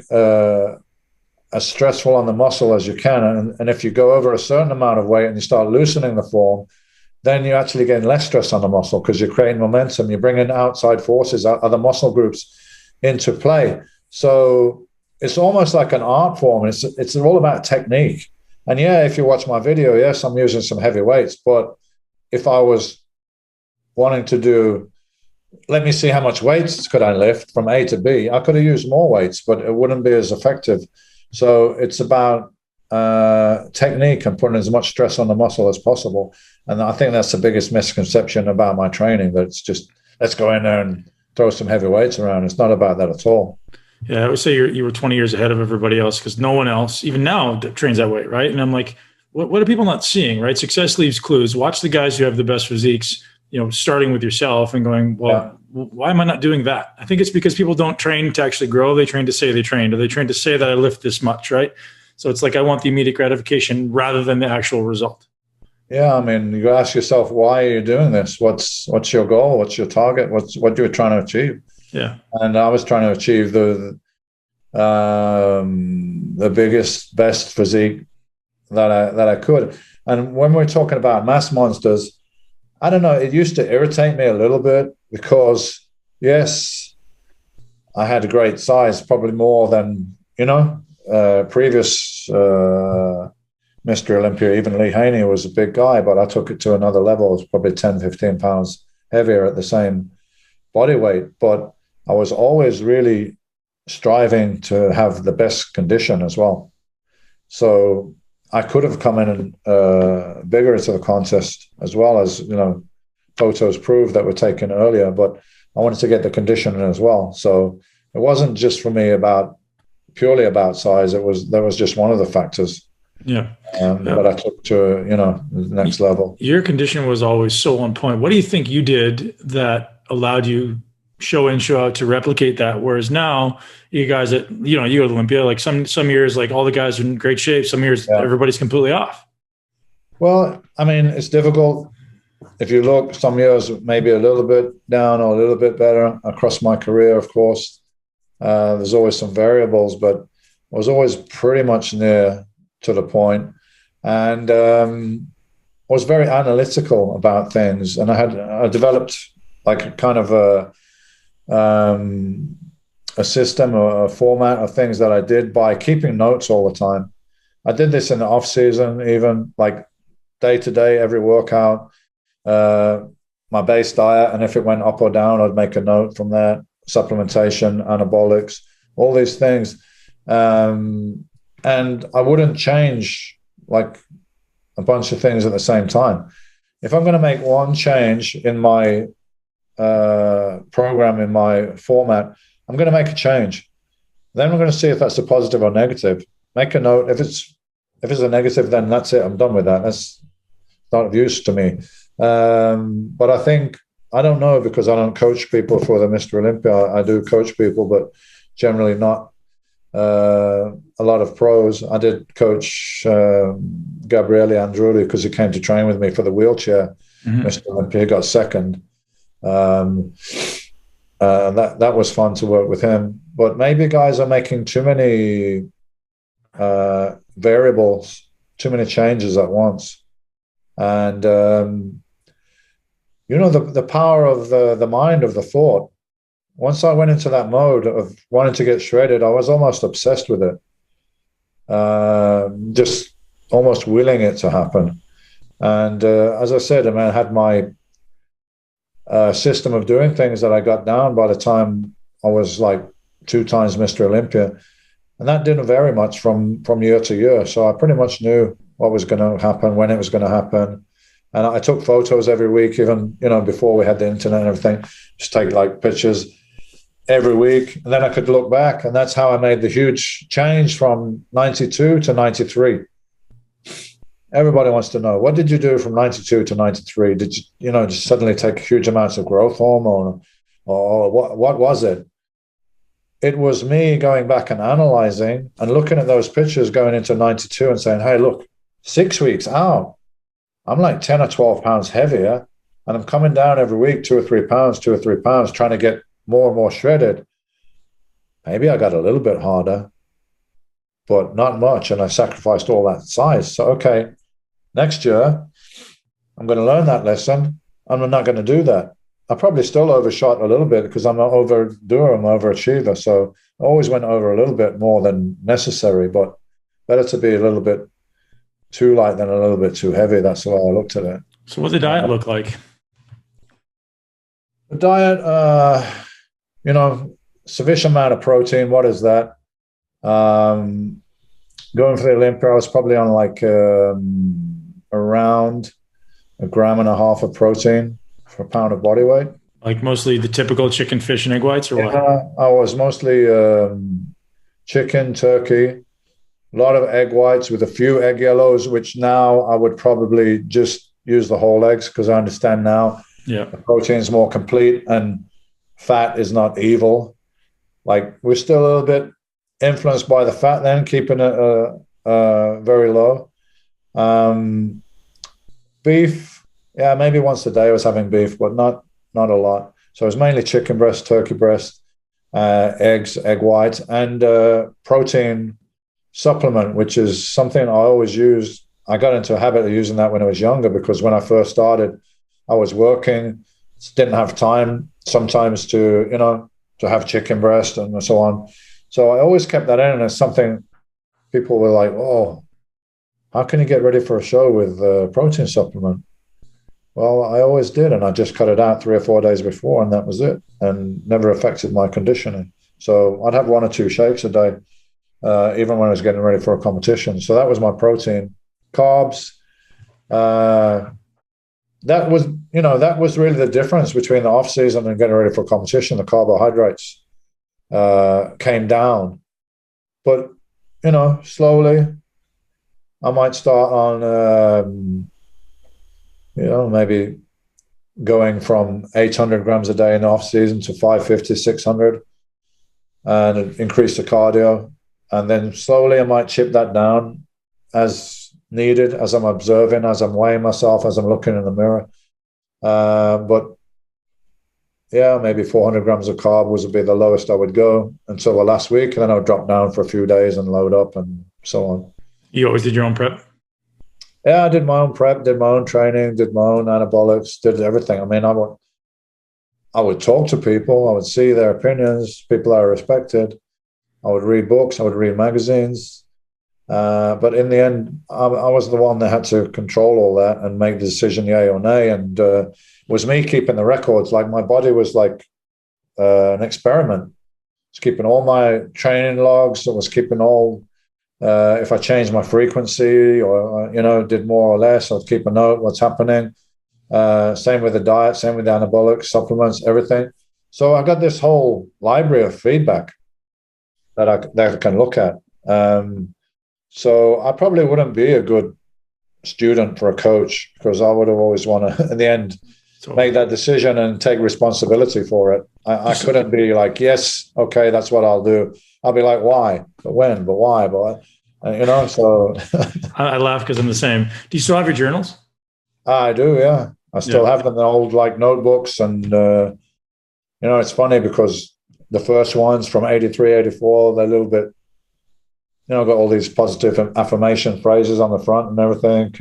as stressful on the muscle as you can. And if you go over a certain amount of weight and you start loosening the form, then you're actually getting less stress on the muscle because you're creating momentum. You're bringing outside forces, other muscle groups into play. So it's almost like an art form. It's all about technique. And if you watch my video, yes, I'm using some heavy weights. But if I was wanting to do, let me see how much weights could I lift from A to B, I could have used more weights, but it wouldn't be as effective. So it's about technique and putting as much stress on the muscle as possible. And I think that's the biggest misconception about my training, that it's just, let's go in there and throw some heavy weights around. It's not about that at all. Yeah, I would say you were 20 years ahead of everybody else because no one else, even now, trains that way, right? And I'm like, what are people not seeing, right? Success leaves clues. Watch the guys who have the best physiques, starting with yourself and going, well, why am I not doing that? I think it's because people don't train to actually grow. They train to say they trained, or they train to say that I lift this much, right? So it's like I want the immediate gratification rather than the actual result. Yeah, I mean, you ask yourself, why are you doing this? What's your goal? What's your target? What you're trying to achieve? Yeah. And I was trying to achieve the biggest, best physique that I could. And when we're talking about mass monsters, I don't know, it used to irritate me a little bit because, yes, I had a great size, probably more than, previous Mr. Olympia. Even Lee Haney was a big guy, but I took it to another level. It was probably 10, 15 pounds heavier at the same body weight. But I was always really striving to have the best condition as well. So I could have come in and bigger into the contest, as well as, photos prove that were taken earlier, but I wanted to get the condition as well. So it wasn't just for me purely about size. That was just one of the factors. Yeah. But I took to, the next level. Your condition was always so on point. What do you think you did that allowed you show in, show out to replicate that? Whereas now you guys you go to Olympia, like some years, like all the guys are in great shape. Some years everybody's completely off. Well, I mean, it's difficult. If you look, some years maybe a little bit down or a little bit better. Across my career, of course, there's always some variables, but I was always pretty much near to the point. And I was very analytical about things. And I developed like a kind of a system or a format of things that I did by keeping notes all the time. I did this in the off season, even like day to day, every workout, my base diet. And if it went up or down, I'd make a note from that. Supplementation, anabolics, all these things. And I wouldn't change like a bunch of things at the same time. If I'm going to make one change in my program, in my format, I'm going to make a change. Then we're going to see if that's a positive or negative. Make a note. If it's a negative, then that's it. I'm done with that. That's not of use to me. But I think, I don't know, because I don't coach people for the Mr. Olympia. I do coach people, but generally not a lot of pros. I did coach Gabriele Andrulli because he came to train with me for the wheelchair. Mr. Olympia. He got second. That was fun to work with him. But maybe guys are making too many variables, too many changes at once. And, the power of the mind, of the thought. Once I went into that mode of wanting to get shredded, I was almost obsessed with it. Just almost willing it to happen. And as I said, I had my system of doing things that I got down by the time I was like 2 times Mr. Olympia. And that didn't vary much from year to year. So I pretty much knew what was going to happen, when it was going to happen. And I took photos every week, even, before we had the internet and everything, just take like pictures every week. And then I could look back. And that's how I made the huge change from 92 to 93. Everybody wants to know, what did you do from 92 to 93? Did you, just suddenly take huge amounts of growth hormone, or what was it? It was me going back and analyzing and looking at those pictures going into 92 and saying, hey, look, 6 weeks out, I'm like 10 or 12 pounds heavier, and I'm coming down every week 2 or 3 pounds, trying to get more and more shredded. Maybe I got a little bit harder, but not much, and I sacrificed all that size. So, okay, next year, I'm going to learn that lesson. I'm not going to do that. I probably still overshot a little bit because I'm an overdoer, I'm an overachiever. So I always went over a little bit more than necessary, but better to be a little bit too light than a little bit too heavy. That's the way I looked at it. So what did the diet look like? The diet, sufficient amount of protein. What is that? Going for the Olympia, I was probably on like around 1.5 grams of protein for a pound of body weight. Like mostly the typical chicken, fish, and egg whites, or what? I was mostly chicken, turkey, a lot of egg whites with a few egg yellows, which now I would probably just use the whole eggs because I understand now the protein is more complete and fat is not evil. Like we're still a little bit influenced by the fat then, keeping it very low. Beef, yeah, maybe once a day I was having beef, but not a lot. So it was mainly chicken breast, turkey breast, eggs, egg whites, and protein supplement, which is something I always used. I got into a habit of using that when I was younger because when I first started, I was working, didn't have time sometimes to have chicken breast and so on. So I always kept that in, and it's something people were like, "Oh, how can you get ready for a show with protein supplement?" Well, I always did, and I just cut it out 3 or 4 days before, and that was it, and never affected my conditioning. So I'd have 1 or 2 shakes a day, even when I was getting ready for a competition. So that was my protein. Carbs, that was really the difference between the off season and getting ready for competition. The carbohydrates came down, but slowly I might start on maybe going from 800 grams a day in the off season to 550, 600, and increase the cardio, and then slowly I might chip that down as needed, as I'm observing, as I'm weighing myself, as I'm looking in the mirror. But yeah, maybe 400 grams of carb would be the lowest I would go until the last week, and then I would drop down for a few days and load up and so on. You always did your own prep? Yeah, I did my own prep, did my own training, did my own anabolics, did everything. I mean, I would talk to people, I would see their opinions, people I respected. I would read books, I would read magazines. But in the end, I was the one that had to control all that and make the decision, yay or nay. And it was me keeping the records. Like my body was like an experiment. It was keeping all my training logs. It was keeping all, if I changed my frequency or, did more or less, I'd keep a note what's happening. Same with the diet, same with the anabolic supplements, everything. So I got this whole library of feedback that I can look at. So I probably wouldn't be a good student for a coach because I would have always want to, in the end, make that decision and take responsibility for it. I couldn't be like, yes, okay, that's what I'll do. I'll be like, why? But when? But why? But so. I laugh because I'm the same. Do you still have your journals? I do, yeah. I still have them, the old like notebooks. And, it's funny because the first ones from 83, 84, they're a little bit, got all these positive affirmation phrases on the front and everything.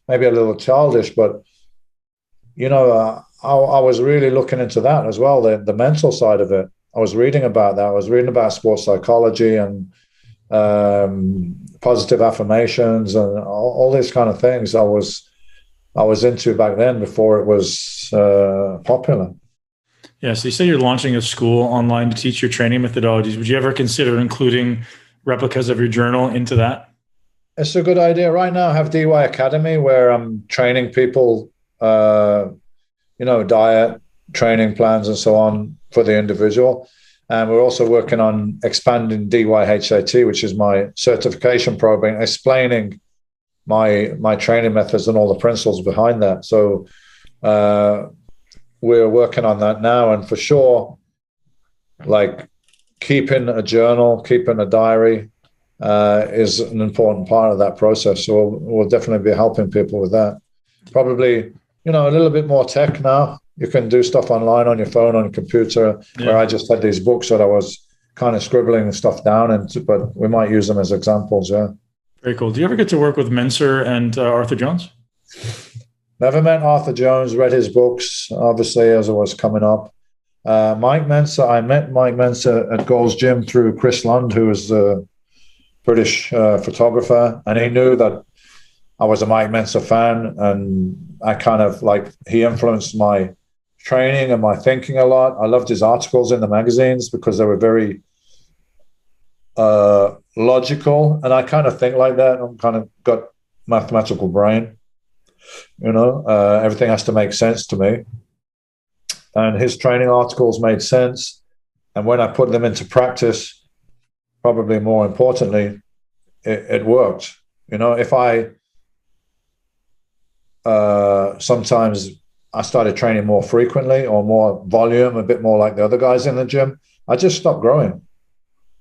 Maybe a little childish, but, I was really looking into that as well, the mental side of it. I was reading about that. I was reading about sports psychology and positive affirmations and all these kind of things I was into back then before it was popular. Yeah, so you say you're launching a school online to teach your training methodologies. Would you ever consider including replicas of your journal into that? It's a good idea. Right now I have DY Academy where I'm training people, diet, training plans and so on for the individual. And we're also working on expanding DYHAT, which is my certification program, explaining my training methods and all the principles behind that. So we're working on that now. And for sure, like keeping a journal, keeping a diary is an important part of that process. So we'll definitely be helping people with that. Probably, a little bit more tech now. You can do stuff online on your phone, on your computer, where I just had these books that I was kind of scribbling stuff down into, but we might use them as examples, yeah. Very cool. Do you ever get to work with Mase and Arthur Jones? Never met Arthur Jones, read his books, obviously, as it was coming up. Mike Mase, I met Mike Mase at Gold's Gym through Chris Lund, who was a British photographer, and he knew that I was a Mike Mase fan, and I kind of he influenced my training and my thinking a lot. I loved his articles in the magazines because they were very logical, and I kind of think like that. I'm kind of got mathematical brain, everything has to make sense to me. and his training articles made sense. And when I put them into practice, probably more importantly, it worked. You know, if I sometimes I started training more frequently or more volume, a bit more like the other guys in the gym, I just stopped growing.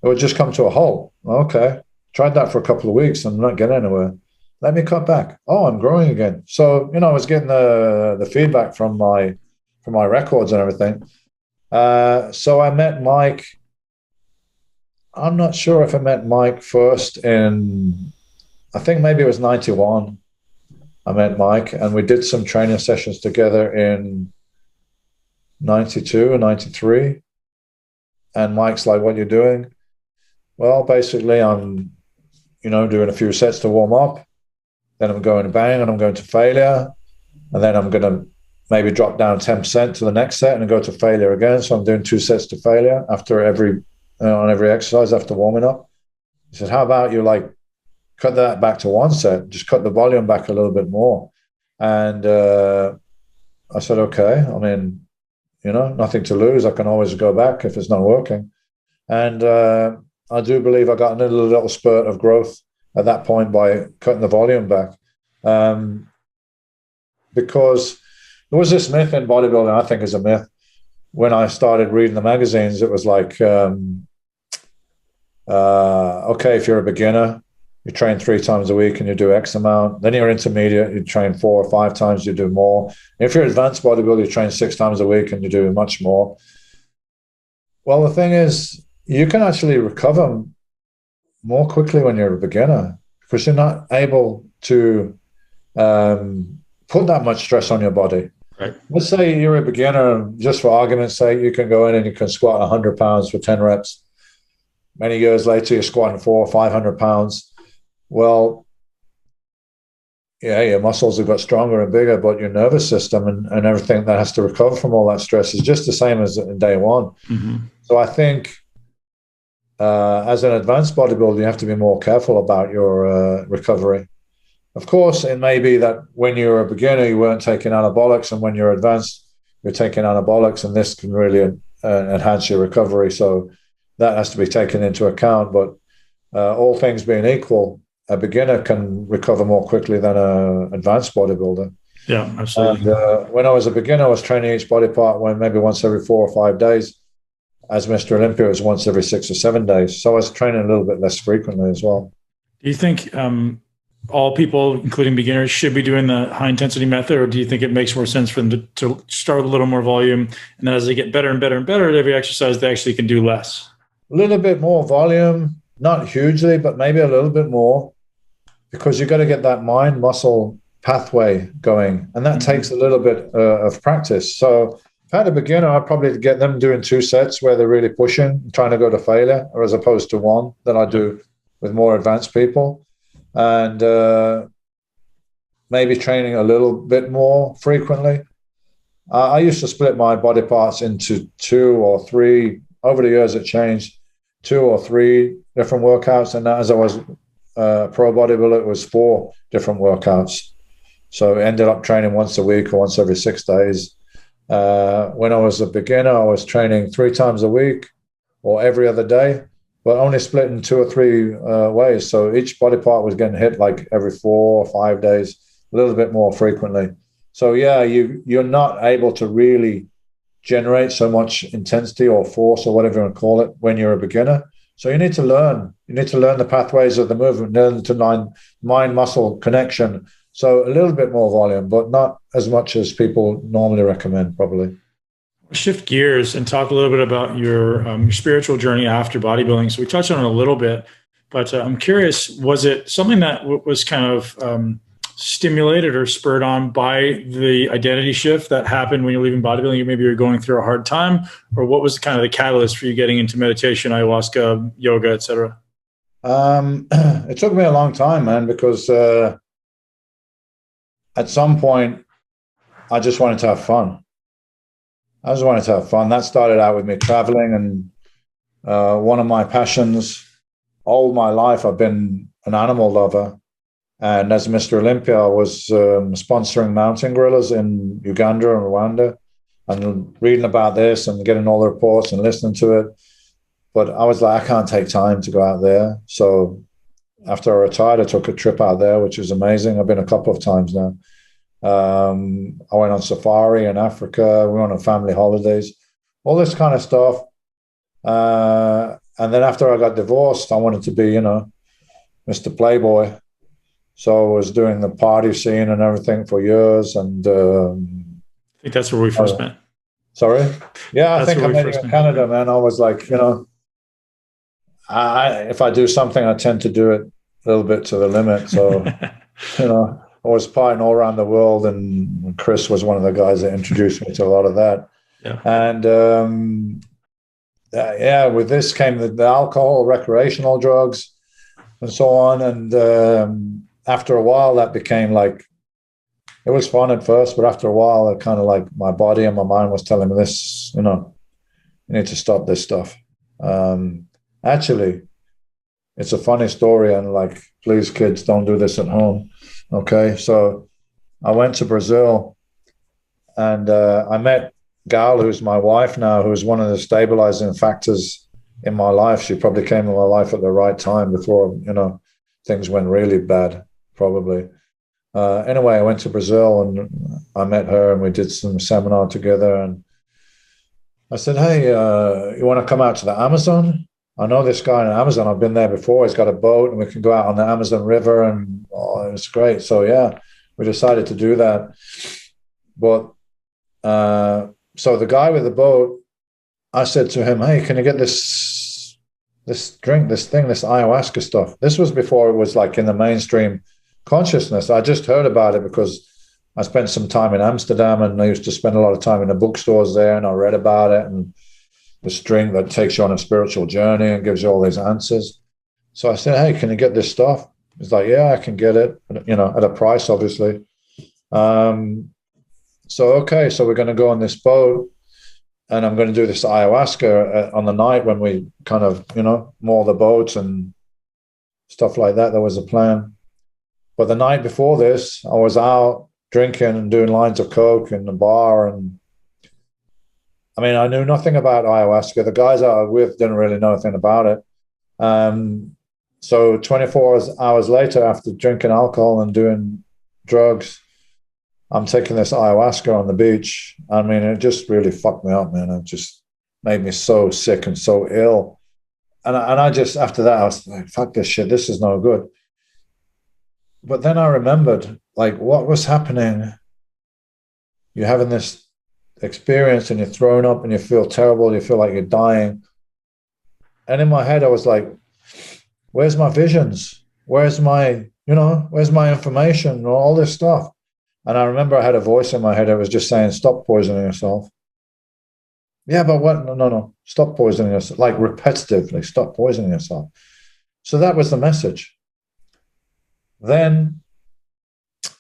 It would just come to a halt. Okay, tried that for a couple of weeks and not getting anywhere. Let me cut back. Oh, I'm growing again. So, you know, I was getting the feedback from my records and everything. So I met Mike. I'm not sure if I met Mike first in, I think maybe it was 91. I met Mike and we did some training sessions together in 92 and 93. And Mike's like, what are you doing? Well, basically I'm, you know, doing a few sets to warm up. Then I'm going to bang and I'm going to failure. And then I'm going to maybe drop down 10% to the next set and go to failure again. So I'm doing 2 sets to failure after on every exercise after warming up. He said, how about you like cut that back to 1 set, just cut the volume back a little bit more. And I said, okay, I mean, you know, nothing to lose. I can always go back if it's not working. And I do believe I got another little spurt of growth at that point by cutting the volume back. Because there was this myth in bodybuilding, I think is a myth. When I started reading the magazines, it was like, okay, if you're a beginner, you train 3 times a week and you do X amount. Then you're intermediate, you train 4 or 5 times, you do more. If you're advanced bodybuilder, you train 6 times a week and you do much more. Well, the thing is, you can actually recover more quickly when you're a beginner because you're not able to put that much stress on your body. Right. Let's say you're a beginner, just for argument's sake, you can go in and you can squat 100 pounds for 10 reps. Many years later, you're squatting 400 or 500 pounds. Well, yeah, your muscles have got stronger and bigger, but your nervous system and everything that has to recover from all that stress is just the same as in day one. Mm-hmm. So I think as an advanced bodybuilder, you have to be more careful about your recovery. Of course, it may be that when you're a beginner, you weren't taking anabolics, and when you're advanced, you're taking anabolics, and this can really enhance your recovery. So that has to be taken into account. But all things being equal, a beginner can recover more quickly than an advanced bodybuilder. Yeah, absolutely. And when I was a beginner, I was training each body part maybe once every 4 or 5 days. As Mr. Olympia, it was once every 6 or 7 days. So I was training a little bit less frequently as well. Do you think all people, including beginners, should be doing the high intensity method, or do you think it makes more sense for them to start with a little more volume, and then as they get better and better and better at every exercise, they actually can do less? A little bit more volume, not hugely, but maybe a little bit more, because you've got to get that mind muscle pathway going, and that takes a little bit of practice. So if I had a beginner, I'd probably get them doing 2 sets where they're really pushing, trying to go to failure, or as opposed to 1 that I do with more advanced people. And maybe training a little bit more frequently. I used to split my body parts into 2 or 3. Over the years, it changed 2 or 3 different workouts. And as I was pro bodybuilder, it was 4 different workouts. So I ended up training once a week or once every 6 days. When I was a beginner, I was training 3 times a week or every other day, but only split in 2 or 3 ways. So each body part was getting hit like every 4 or 5 days, a little bit more frequently. So yeah, you're not able to really generate so much intensity or force or whatever you want to call it when you're a beginner. So you need to learn. You need to learn the pathways of the movement, learn to mind-muscle connection. So a little bit more volume, but not as much as people normally recommend, probably. Shift gears and talk a little bit about your spiritual journey after bodybuilding. So we touched on it a little bit, but I'm curious, was it something that was kind of stimulated or spurred on by the identity shift that happened when you're leaving bodybuilding? Maybe you're going through a hard time, or what was kind of the catalyst for you getting into meditation, ayahuasca, yoga, etc.? It took me a long time, man, because at some point I just wanted to have fun. I just wanted to have fun. That started out with me traveling, and one of my passions all my life, I've been an animal lover. And as Mr. Olympia, I was sponsoring mountain gorillas in Uganda and Rwanda. and reading about this and getting all the reports and listening to it. But I was like, I can't take time to go out there. So after I retired, I took a trip out there, which was amazing. I've been a couple of times now. I went on safari in Africa. We went on family holidays, all this kind of stuff. And then after I got divorced, I wanted to be, Mr. Playboy. So I was doing the party scene and everything for years. And I think that's where we first met. Sorry? Yeah, I think I met you in Canada, man. I was like, if I do something, I tend to do it a little bit to the limit. So, I was partying all around the world, and Chris was one of the guys that introduced me to a lot of that. Yeah. And with this came the alcohol, recreational drugs, and so on. And after a while, that became like, it was fun at first, but after a while, it kind of like my body and my mind was telling me this, you need to stop this stuff. Actually, it's a funny story, and like, please, kids, don't do this at home. Okay, so I went to Brazil, and I met Gal, who's my wife now, who's one of the stabilizing factors in my life. She probably came in my life at the right time before, things went really bad, probably. Anyway, I went to Brazil, and I met her, and we did some seminar together. And I said, hey, you want to come out to the Amazon? I know this guy in Amazon. I've been there before. He's got a boat, and we can go out on the Amazon River, and it's great. So yeah, we decided to do that. But so the guy with the boat, I said to him, hey, can you get this drink, this ayahuasca stuff? This was before it was like in the mainstream consciousness. I just heard about it because I spent some time in Amsterdam, and I used to spend a lot of time in the bookstores there, and I read about it, and this drink that takes you on a spiritual journey and gives you all these answers. So I said, hey, can you get this stuff? He's like, yeah, I can get it, at a price, obviously. So we're going to go on this boat, and I'm going to do this ayahuasca on the night when we kind of, moor the boats and stuff like that. There was a plan. But the night before this, I was out drinking and doing lines of coke in the bar, and I knew nothing about ayahuasca. The guys I was with didn't really know anything about it. So 24 hours later, after drinking alcohol and doing drugs, I'm taking this ayahuasca on the beach. It just really fucked me up, man. It just made me so sick and so ill. And I just, after that, I was like, fuck this shit. This is no good. But then I remembered, like, what was happening. You're having this experience, and you're thrown up, and you feel terrible. You feel like you're dying. And in my head, I was like, where's my visions? Where's my information, all this stuff? And I remember I had a voice in my head that was just saying, stop poisoning yourself. Yeah, but what? No. Stop poisoning yourself. Like, repetitively, stop poisoning yourself. So that was the message. Then,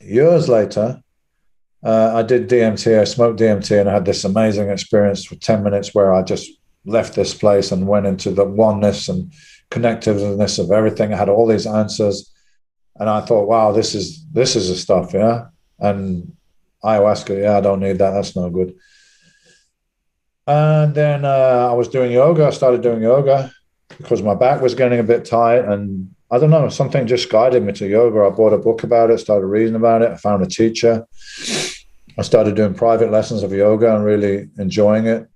years later, I did DMT. I smoked DMT, and I had this amazing experience for 10 minutes where I just left this place and went into the oneness and connectiveness of everything. I had all these answers, and I thought, wow, this is the stuff, yeah. And ayahuasca, yeah, I don't need that. That's no good. And then I was doing yoga. I started doing yoga because my back was getting a bit tight, and I don't know, something just guided me to yoga. I bought a book about it, started reading about it. I found a teacher. I started doing private lessons of yoga and really enjoying it.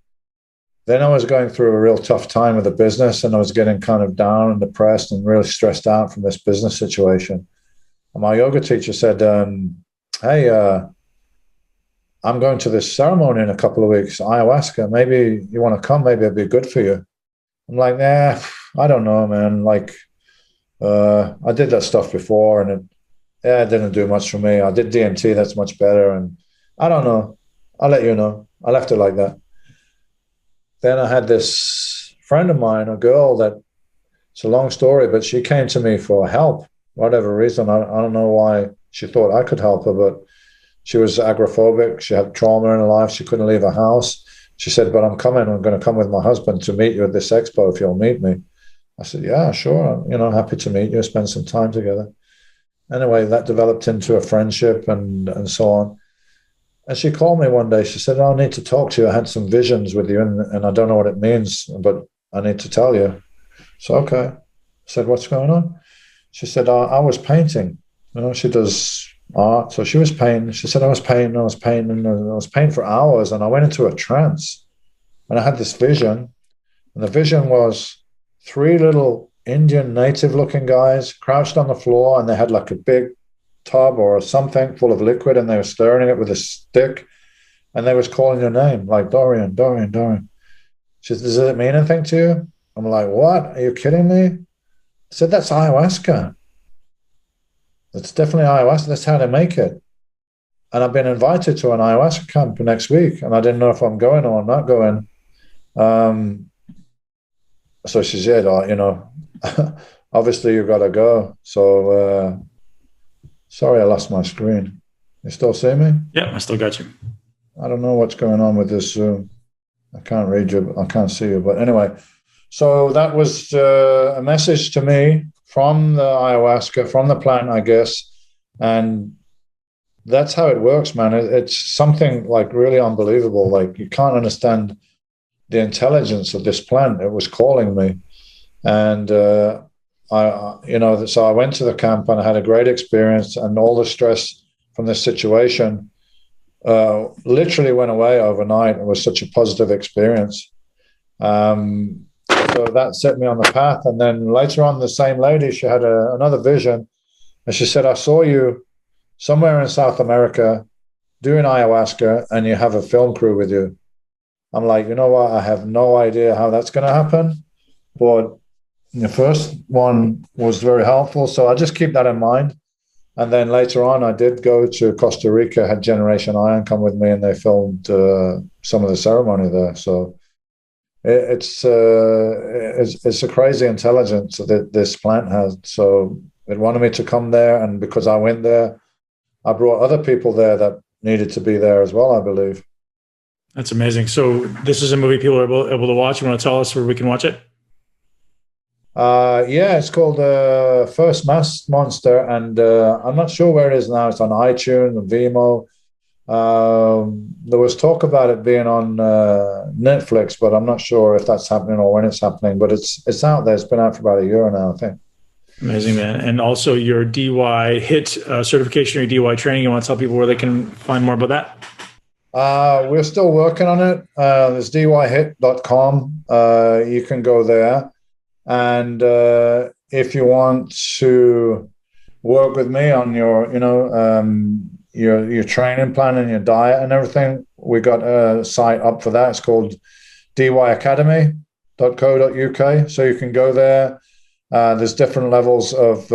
Then I was going through a real tough time with the business, and I was getting kind of down and depressed and really stressed out from this business situation. And my yoga teacher said, hey, I'm going to this ceremony in a couple of weeks, ayahuasca. Maybe you want to come. Maybe it'd be good for you. I'm like, nah, I don't know, man. Like, I did that stuff before, and it didn't do much for me. I did DMT. That's much better. And I don't know. I'll let you know. I left it like that. Then I had this friend of mine, a girl that, it's a long story, but she came to me for help, whatever reason. I don't know why she thought I could help her, but she was agoraphobic. She had trauma in her life. She couldn't leave her house. She said, but I'm going to come with my husband to meet you at this expo if you'll meet me. I said, yeah, sure. Happy to meet you, spend some time together. Anyway, that developed into a friendship and so on. And she called me one day. She said, "I need to talk to you. I had some visions with you, and I don't know what it means, but I need to tell you." So, okay. I said, "What's going on?" She said, I was painting. You know, she does art. So she was painting. She said, I was painting, and I was painting for hours, and I went into a trance. And I had this vision, and the vision was 3 little Indian native-looking guys crouched on the floor, and they had like a big tub or something full of liquid, and they were stirring it with a stick, and they was calling your name, like Dorian, Dorian, Dorian. She said, "Does it mean anything to you?" I'm like, "What? Are you kidding me?" I said, "That's ayahuasca. It's definitely ayahuasca. That's how they make it." And I've been invited to an ayahuasca camp next week, and I didn't know if I'm going or I'm not going. So she said, you know, obviously you've got to go. So, sorry, I lost my screen. You still see me? Yeah, I still got you. I don't know what's going on with this Zoom. I can't read you. I can't see you. But anyway, so that was a message to me from the ayahuasca, from the plant, I guess. And that's how it works, man. It's something like really unbelievable. Like you can't understand the intelligence of this plant. It was calling me. And, you know, so I went to the camp and I had a great experience, and all the stress from this situation literally went away overnight. It was such a positive experience. So that set me on the path. And then later on, the same lady, she had another vision, and she said, "I saw you somewhere in South America doing ayahuasca, and you have a film crew with you." I'm like, you know what? I have no idea how that's going to happen. But the first one was very helpful. So I just keep that in mind. And then later on, I did go to Costa Rica, had Generation Iron come with me, and they filmed some of the ceremony there. So it's a crazy intelligence that this plant has. So it wanted me to come there. And because I went there, I brought other people there that needed to be there as well, I believe. That's amazing. So this is a movie people are able to watch. You want to tell us where we can watch it? Yeah, it's called First Mass Monster, and I'm not sure where it is now. It's on iTunes and Vimeo. There was talk about it being on Netflix, but I'm not sure if that's happening or when it's happening. But it's out there. It's been out for about a year now, I think. Amazing, man. And also your DY HIT certification or your DY training. You want to tell people where they can find more about that? We're still working on it. There's dyhit.com. You can go there. And if you want to work with me on your, you know, your training plan and your diet and everything, we got a site up for that. It's called dyacademy.co.uk. So you can go there. There's different levels of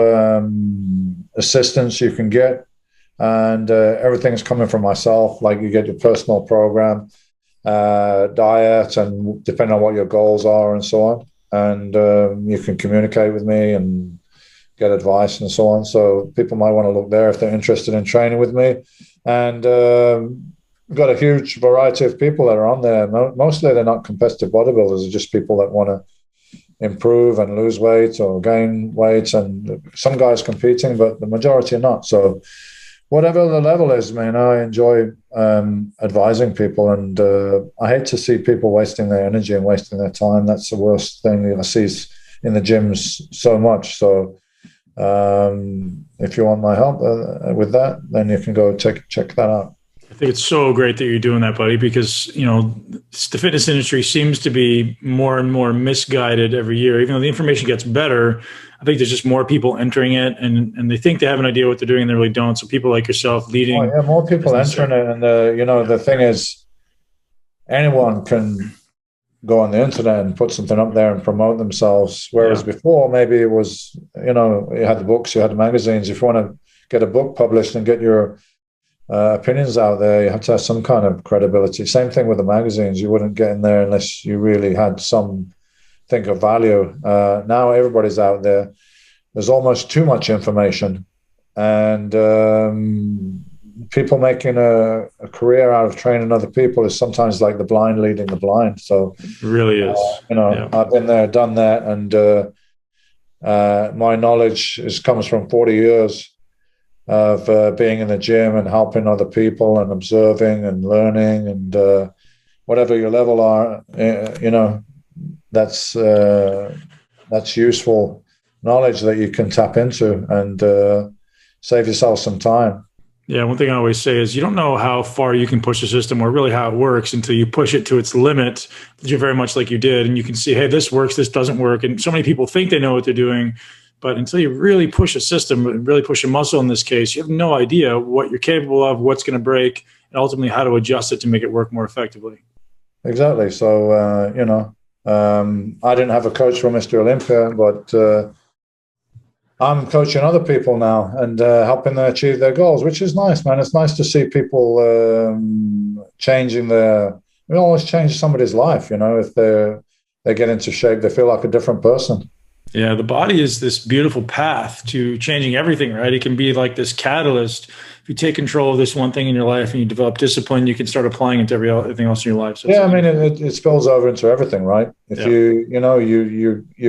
assistance you can get. And everything's coming from myself. Like you get your personal program, diet, and depending on what your goals are and so on. And you can communicate with me and get advice and so on. So people might want to look there if they're interested in training with me. And we've got a huge variety of people that are on there. Mostly they're not competitive bodybuilders. They're just people that want to improve and lose weight or gain weight. And some guys competing, but the majority are not. So whatever the level is, man, I enjoy advising people, and I hate to see people wasting their energy and wasting their time. That's the worst thing I see in the gyms so much. So if you want my help with that, then you can go check that out. I think it's so great that you're doing that, buddy, because, you know, the fitness industry seems to be more and more misguided every year. Even though the information gets better, I think there's just more people entering it, and they think they have an idea what they're doing and they really don't. So people like yourself leading. Oh, yeah, more people entering it. And, you know, the thing is, anyone can go on the internet and put something up there and promote themselves. Whereas before, maybe it was, you know, you had the books, you had the magazines. If you want to get a book published and get your opinions out there, you have to have some kind of credibility. Same thing with the magazines. You wouldn't get in there unless you really had something of value. Now everybody's out there. There's almost too much information, and people making a career out of training other people is sometimes like the blind leading the blind. So it really is. You know, I've been there, done that, and my knowledge comes from 40 years of being in the gym and helping other people and observing and learning and whatever your level are, that's useful knowledge that you can tap into and save yourself some time. Yeah, one thing I always say is you don't know how far you can push a system or really how it works until you push it to its limit, very much like you did. And you can see, hey, this works, this doesn't work. And so many people think they know what they're doing. But until you really push a system, really push a muscle in this case, you have no idea what you're capable of, what's going to break, and ultimately how to adjust it to make it work more effectively. Exactly. So, I didn't have a coach for Mr. Olympia, but I'm coaching other people now and helping them achieve their goals, which is nice, man. It's nice to see people changing we always change somebody's life, if they get into shape, they feel like a different person. Yeah, the body is this beautiful path to changing everything, right? It can be like this catalyst. If you take control of this one thing in your life and you develop discipline, you can start applying it to everything else in your life. So yeah, I mean, it spills over into everything, right? If you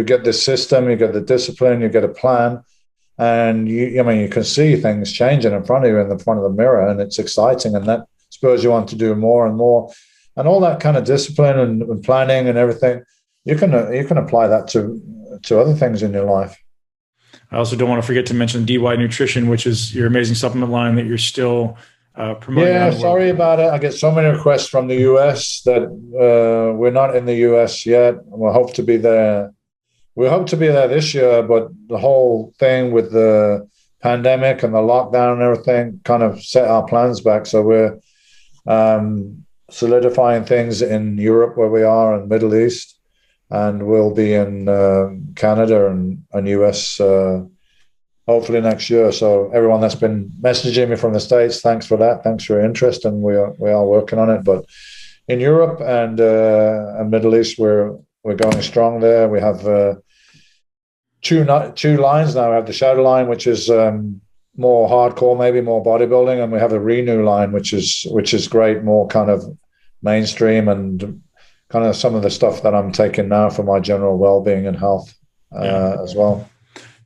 get this system, you get the discipline, you get a plan, and you can see things changing in front of you in the front of the mirror, and it's exciting, and that spurs you on to do more and more, and all that kind of discipline and planning and everything. You can apply that to other things in your life. I also don't want to forget to mention DY Nutrition, which is your amazing supplement line that you're still promoting. Yeah, sorry about it. I get so many requests from the US that we're not in the US yet. We hope to be there. We hope to be there this year, but the whole thing with the pandemic and the lockdown and everything kind of set our plans back. So we're solidifying things in Europe where we are and Middle East. And we'll be in Canada and US hopefully next year. So everyone that's been messaging me from the States, thanks for that. Thanks for your interest, and we are working on it. But in Europe and Middle East, we're going strong there. We have two lines now. We have the Shadow line, which is more hardcore, maybe more bodybuilding, and we have a Renew line, which is great, more kind of mainstream and kind of some of the stuff that I'm taking now for my general well-being and health as well.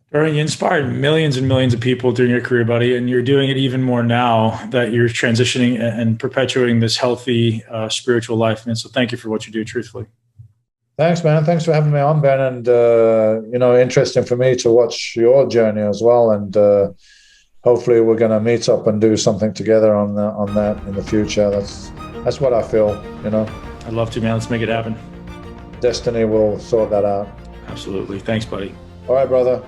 Dorian, you inspired millions and millions of people during your career, buddy, and you're doing it even more now that you're transitioning and perpetuating this healthy spiritual life. And so thank you for what you do, truthfully. Thanks, man. Thanks for having me on, Ben. And, interesting for me to watch your journey as well. And hopefully we're going to meet up and do something together on that in the future. That's what I feel, I'd love to, man. Let's make it happen. Destiny will sort that out. Absolutely. Thanks, buddy. All right, brother.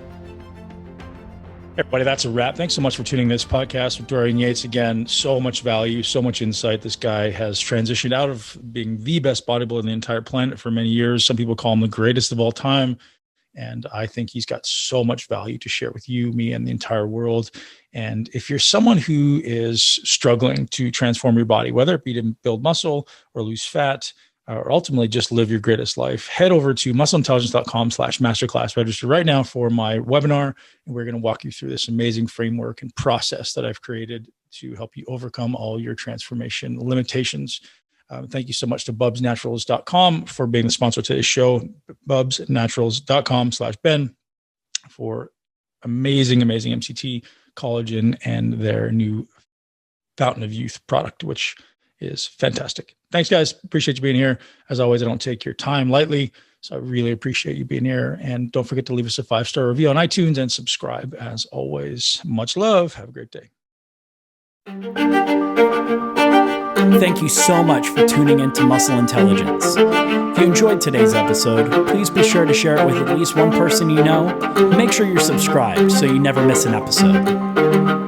Everybody, that's a wrap. Thanks so much for tuning this podcast with Dorian Yates. Again, so much value, so much insight. This guy has transitioned out of being the best bodybuilder on the entire planet for many years. Some people call him the greatest of all time. And I think he's got so much value to share with you, me, and the entire world. And if you're someone who is struggling to transform your body, whether it be to build muscle or lose fat, or ultimately just live your greatest life, head over to muscleintelligence.com/masterclass. Register right now for my webinar. And we're going to walk you through this amazing framework and process that I've created to help you overcome all your transformation limitations. Thank you so much to bubsnaturals.com for being the sponsor of today's show, bubsnaturals.com/Ben for amazing MCT, collagen, and their new Fountain of Youth product, which is fantastic. Thanks, guys. Appreciate you being here. As always, I don't take your time lightly, so I really appreciate you being here. And don't forget to leave us a 5-star review on iTunes and subscribe. As always, much love. Have a great day. Thank you so much for tuning in to Muscle Intelligence. If you enjoyed today's episode, please be sure to share it with at least one person you know. Make sure you're subscribed so you never miss an episode.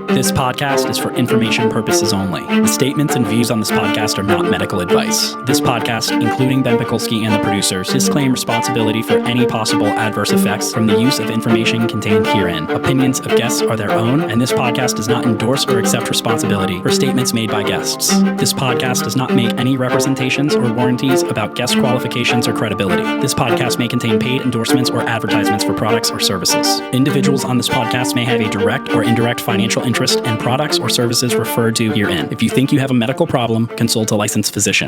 This podcast is for information purposes only. The statements and views on this podcast are not medical advice. This podcast, including Ben Pekulski and the producers, disclaim responsibility for any possible adverse effects from the use of information contained herein. Opinions of guests are their own, and this podcast does not endorse or accept responsibility for statements made by guests. This podcast does not make any representations or warranties about guest qualifications or credibility. This podcast may contain paid endorsements or advertisements for products or services. Individuals on this podcast may have a direct or indirect financial interest in products or services referred to herein. If you think you have a medical problem, consult a licensed physician.